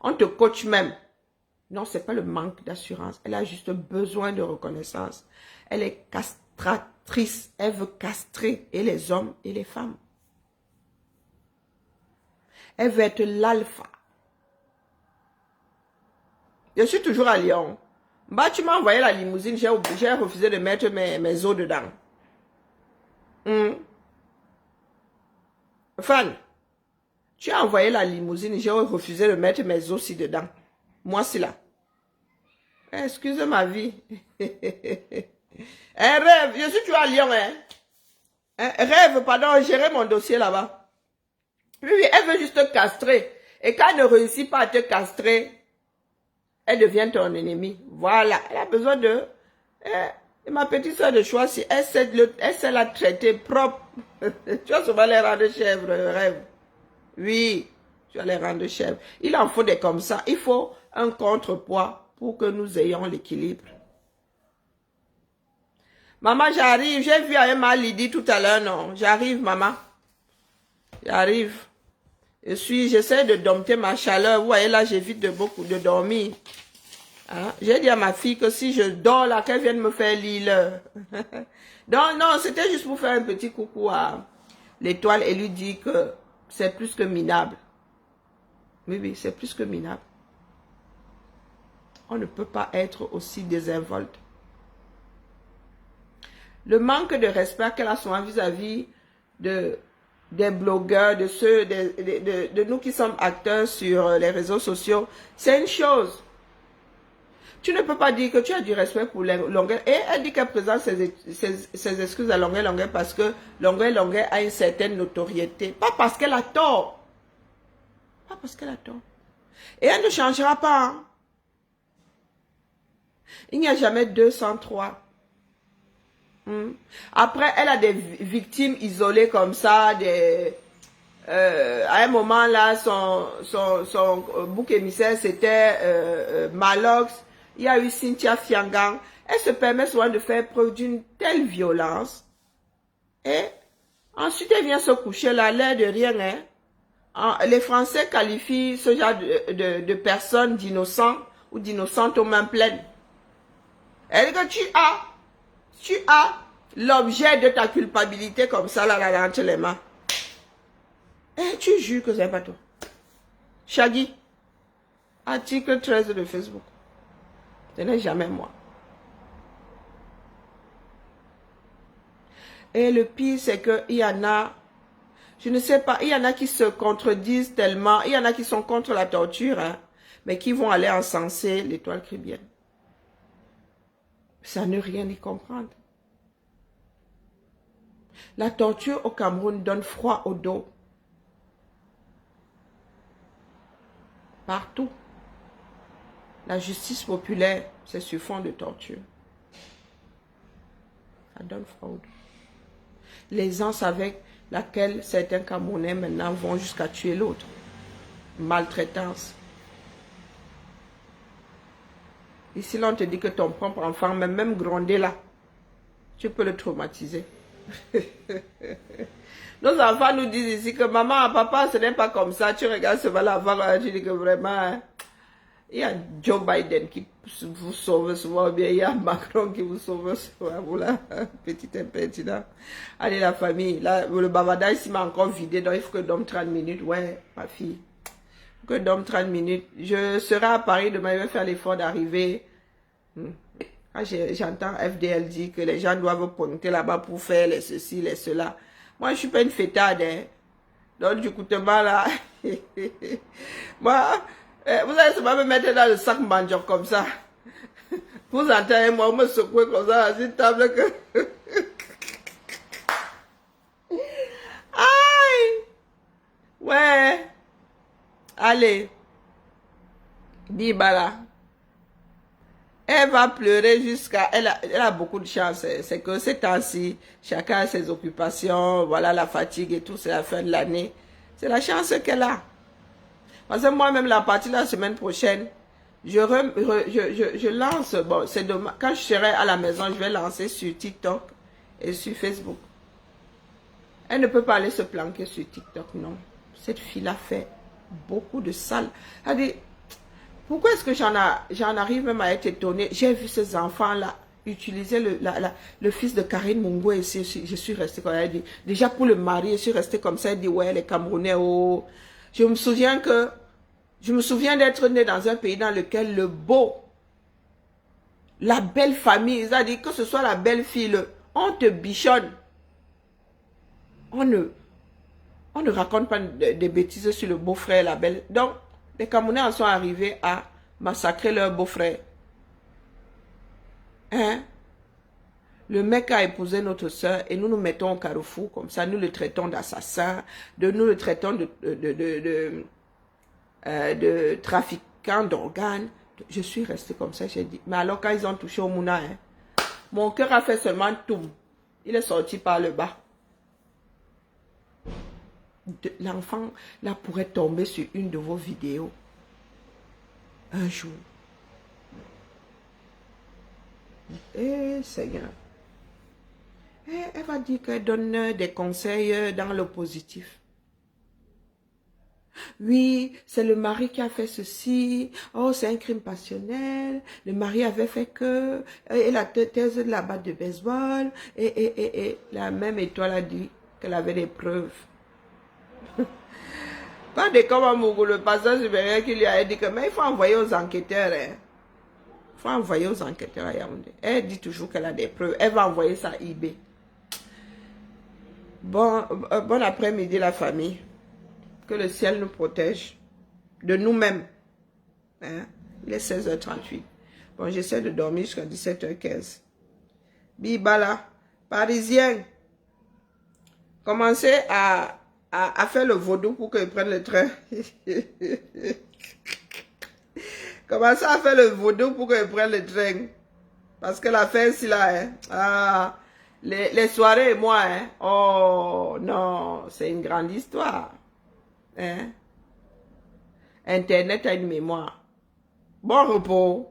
on te coach même. Non, c'est pas le manque d'assurance. Elle a juste besoin de reconnaissance. Elle est castratrice. Elle veut castrer et les hommes et les femmes. Elle veut être l'alpha. Je suis toujours à Lyon. Bah, tu m'as envoyé la limousine, j'ai refusé de mettre mes os dedans. Fan, tu as envoyé la limousine, j'ai refusé de mettre mes os aussi dedans. Moi, c'est là. Excuse ma vie. Rêve, je suis toujours à Lyon, hein. Rêve, pardon, gérer mon dossier là-bas. Oui, elle veut juste te castrer. Et quand elle ne réussit pas à te castrer, elle devient ton ennemi. Voilà, elle a besoin de... Et ma petite soeur de choix, si elle sait la traiter propre, tu vas souvent les rendre chèvres, rêve. Oui, tu vas les rendre chèvres. Il en faut des comme ça. Il faut un contrepoids pour que nous ayons l'équilibre. Maman, j'arrive. J'ai vu Emma Lydie tout à l'heure, non? J'arrive, maman. J'arrive. J'essaie de dompter ma chaleur. Vous voyez, là, j'évite de dormir. Hein? J'ai dit à ma fille que si je dors là, qu'elle vienne me faire l'île. Non, c'était juste pour faire un petit coucou à l'étoile et lui dire que c'est plus que minable. Oui, c'est plus que minable. On ne peut pas être aussi désinvolte. Le manque de respect qu'elle a souvent vis-à-vis des blogueurs, de nous qui sommes acteurs sur les réseaux sociaux, c'est une chose. Tu ne peux pas dire que tu as du respect pour Longueuil. Et elle dit qu'elle présente ses excuses à Longueuil parce que Longueuil a une certaine notoriété. Pas parce qu'elle a tort. Pas parce qu'elle a tort. Et elle ne changera pas. Hein. Il n'y a jamais 203. Après, elle a des victimes isolées comme ça. À un moment là, son bouc émissaire, c'était Malox. Il y a eu Cynthia Fiangang. Elle se permet souvent de faire preuve d'une telle violence. Et ensuite, elle vient se coucher là, l'air de rien. Hein. Les Français qualifient ce genre de personnes d'innocents ou d'innocentes aux mains pleines. Elle dit que tu as l'objet de ta culpabilité comme ça, là, entre les mains. Et tu jures que c'est pas toi. Shaggy, article 13 de Facebook. Ce n'est jamais moi. Et le pire, c'est qu'il y en a, je ne sais pas, il y en a qui se contredisent tellement, il y en a qui sont contre la torture, hein, mais qui vont aller encenser l'étoile caribéenne. Ça ne rien y comprendre. La torture au Cameroun donne froid au dos. Partout. La justice populaire, c'est sur fond de torture. Ça donne froid au dos. L'aisance avec laquelle certains Camerounais maintenant vont jusqu'à tuer l'autre. Maltraitance. Ici, là, on te dit que ton propre enfant, même grondé là, tu peux le traumatiser. Nos enfants nous disent ici que maman, papa, ce n'est pas comme ça. Tu regardes ce avant, tu dis que vraiment, hein, il y a Joe Biden qui vous sauve souvent, ou bien il y a Macron qui vous sauve souvent. Voilà, petit impertinent. Allez, la famille, là, le bavardage ici m'a encore vidé, donc il faut que je dorme 30 minutes. Ouais, ma fille. Que dorme 30 minutes. Je serai à Paris demain, je vais faire l'effort d'arriver. J'entends FDL dire que les gens doivent pointer là-bas pour faire les ceci, les cela. Moi, je ne suis pas une fêtarde. Hein. Donc, du coup, là. Moi, vous allez seulement me mettre dans le sac mangeant comme ça. Vous entendez, moi, me secouer comme ça dans une table que... Aïe! Ouais! Allez, Dibala. Elle va pleurer jusqu'à... Elle a beaucoup de chance. C'est que ces temps-ci, chacun a ses occupations. Voilà, la fatigue et tout, c'est la fin de l'année. C'est la chance qu'elle a. Parce que moi-même, la partie de la semaine prochaine, je lance... Bon, c'est dommage. Quand je serai à la maison, je vais lancer sur TikTok et sur Facebook. Elle ne peut pas aller se planquer sur TikTok, non. Cette fille-là fait beaucoup de sales. Elle dit, pourquoi est-ce que j'en arrive même à être étonnée? J'ai vu ces enfants-là utiliser le fils de Karine Mungo et je suis restée comme elle dit. Déjà pour le mari, je suis restée comme ça. Elle dit, ouais, les Camerounais, oh. Je me souviens d'être née dans un pays dans lequel le beau, la belle famille, c'est-à-dire que ce soit la belle fille, on te bichonne. On ne raconte pas des bêtises sur le beau-frère et la belle. Donc, les Camerounais en sont arrivés à massacrer leur beau-frère. Hein? Le mec a épousé notre soeur et nous nous mettons au carrefour comme ça. Nous le traitons d'assassin, nous le traitons de trafiquant d'organes. Je suis restée comme ça, j'ai dit. Mais alors quand ils ont touché au mouna, hein, mon cœur a fait seulement toum. Il est sorti par le bas. L'enfant là pourrait tomber sur une de vos vidéos. Un jour. Eh Seigneur. Elle va dire qu'elle donne des conseils dans le positif. Oui, c'est le mari qui a fait ceci. Oh, c'est un crime passionnel. Le mari avait fait que... Et la thèse de la batte de baseball. Et la même étoile a dit qu'elle avait des preuves. Pas de comme à Mougou, le pasteur supérieur qui lui a dit que... Mais il faut envoyer aux enquêteurs. Hein. Il faut envoyer aux enquêteurs à Yaoundé. Elle dit toujours qu'elle a des preuves. Elle va envoyer ça à eBay. Bon après-midi la famille. Que le ciel nous protège de nous-mêmes. Hein? Il est 16h38. Bon, j'essaie de dormir jusqu'à 17h15. Bibala, Parisien, commencez à faire le vaudou pour qu'ils prennent le train. Commencez à faire le vaudou pour qu'ils prennent le train. Parce que la fin, c'est là. Hein? Les soirées et moi, hein? Oh non, c'est une grande histoire. Hein? Internet a une mémoire. Bon repos.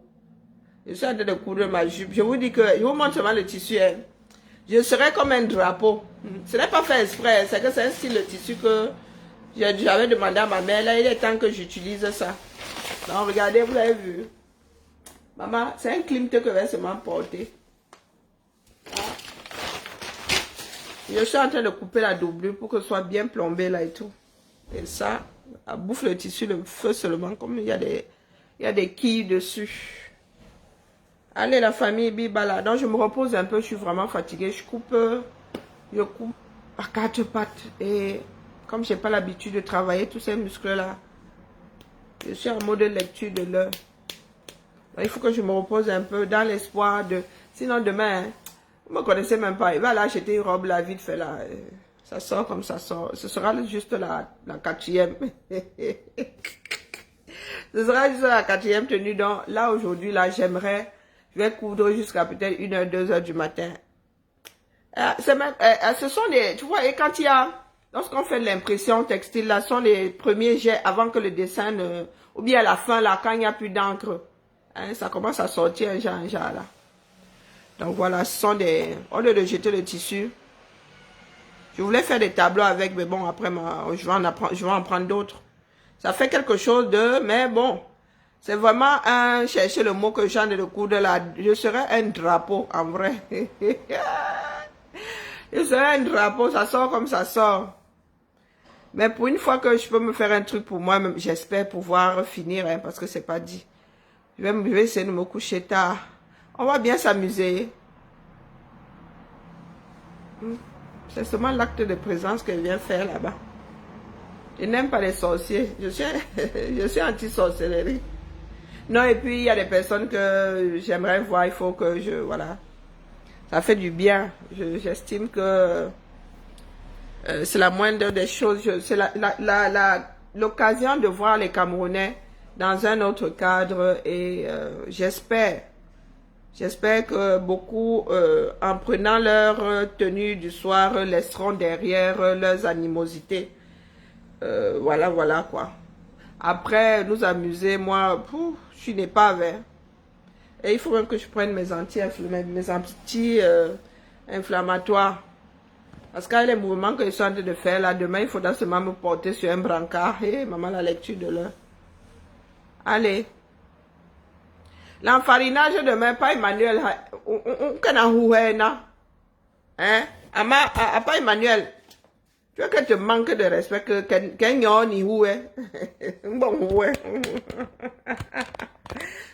Je suis en train de coudre ma jupe. Je vous dis que, je vous montre seulement le tissu. Hein? Je serai comme un drapeau. Ce n'est pas fait exprès. C'est que c'est un style de tissu que j'avais demandé à ma mère. Là, il est temps que j'utilise ça. Donc, regardez, vous l'avez vu. Maman, c'est un Klimt que je vais seulement porter. Je suis en train de couper la doublure pour que ce soit bien plombé là et tout. Et ça, elle bouffe le tissu, le feu seulement, comme il y a des quilles dessus. Allez la famille, bibala. Donc je me repose un peu, je suis vraiment fatiguée. Je coupe à 4 pattes. Et comme je n'ai pas l'habitude de travailler tous ces muscles-là, je suis en mode lecture de l'heure. Il faut que je me repose un peu dans l'espoir de... Sinon demain, hein, vous ne me connaissez même pas. Il va aller acheter une robe, la vite fait là. Ça sort comme ça sort. Ce sera juste la 4e. Ce sera juste la 4e tenue. Donc là aujourd'hui, là j'aimerais... Je vais coudre jusqu'à peut-être 1h, 2h du matin. Ce sont les... Tu vois, et quand il y a... Lorsqu'on fait de l'impression textile, là, ce sont les premiers jets avant que le dessin ne... Ou bien à la fin, là, quand il n'y a plus d'encre. Hein, ça commence à sortir un genre là. Donc voilà, ce sont des... Au lieu de jeter le tissu, je voulais faire des tableaux avec, mais bon, après, je vais en prendre d'autres. Ça fait quelque chose de... Mais bon, c'est vraiment un... Chercher le mot que j'ai de coudre là. Je serais un drapeau, en vrai. Je serais un drapeau, ça sort comme ça sort. Mais pour une fois que je peux me faire un truc pour moi, j'espère pouvoir finir, hein, parce que c'est pas dit. Je vais essayer de me coucher tard. On va bien s'amuser. C'est seulement l'acte de présence que je viens faire là-bas. Je n'aime pas les sorciers. Je suis anti-sorcellerie. Non, et puis il y a des personnes que j'aimerais voir. Il faut que je... Voilà. Ça fait du bien. J'estime que c'est la moindre des choses. C'est l'occasion de voir les Camerounais dans un autre cadre. Et j'espère que beaucoup, en prenant leur tenue du soir, laisseront derrière leurs animosités. Voilà quoi. Après, nous amuser, moi, je suis n'épave. Hein. Et il faut même que je prenne mes anti-inflammatoires. Parce qu'avec les mouvements que je suis en train de faire là, demain, il faudra seulement me porter sur un brancard. Et maman, la lecture de l'heure. Allez. L'enfarinage demain, pas Emmanuel. Hein? Pas Emmanuel. Tu vois que te manque de respect que quelqu'un ni où est.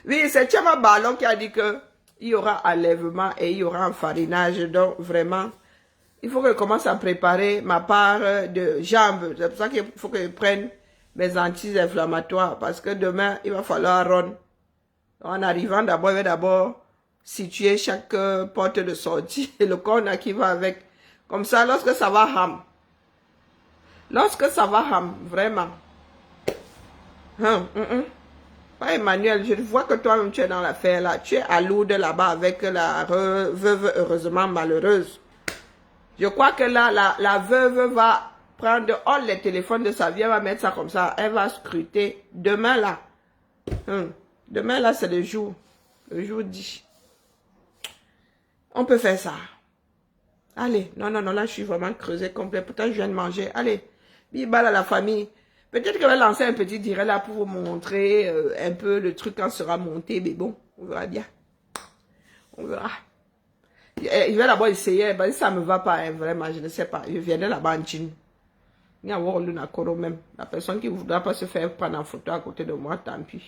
Oui, c'est Tchama Ballon qui a dit que il y aura enlèvement et il y aura enfarinage. Donc vraiment, il faut que je commence à préparer ma part de jambes. C'est pour ça qu'il faut que je prenne mes anti-inflammatoires. Parce que demain, il va falloir run. En arrivant d'abord, il va d'abord situer chaque porte de sortie. Et le corner qui va avec. Comme ça, lorsque ça va ham. Lorsque ça va ham, vraiment. Pas Emmanuel, je vois que toi-même tu es dans l'affaire là. Tu es à Lourdes là-bas avec la veuve heureusement malheureuse. Je crois que là, la veuve va prendre les téléphones de sa vie, elle va mettre ça comme ça. Elle va scruter. Demain là. Demain là, c'est le jour. Le jour dit. On peut faire ça. Allez. Non, là, je suis vraiment creusé complet. Pourtant, je viens de manger. Allez. Bibal à la famille. Peut-être qu'elle va lancer un petit direct là pour vous montrer un peu le truc quand sera monté. Mais bon, on verra bien. On verra. Je vais d'abord essayer. Ben, ça ne me va pas, hein, vraiment, je ne sais pas. Je viendrai là-bas en Chine. Il y a même. La personne qui ne voudra pas se faire prendre en photo à côté de moi, tant pis.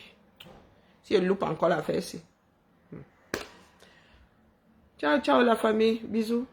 Si elle loupe encore la fesse. Ciao, ciao la famille. Bisous.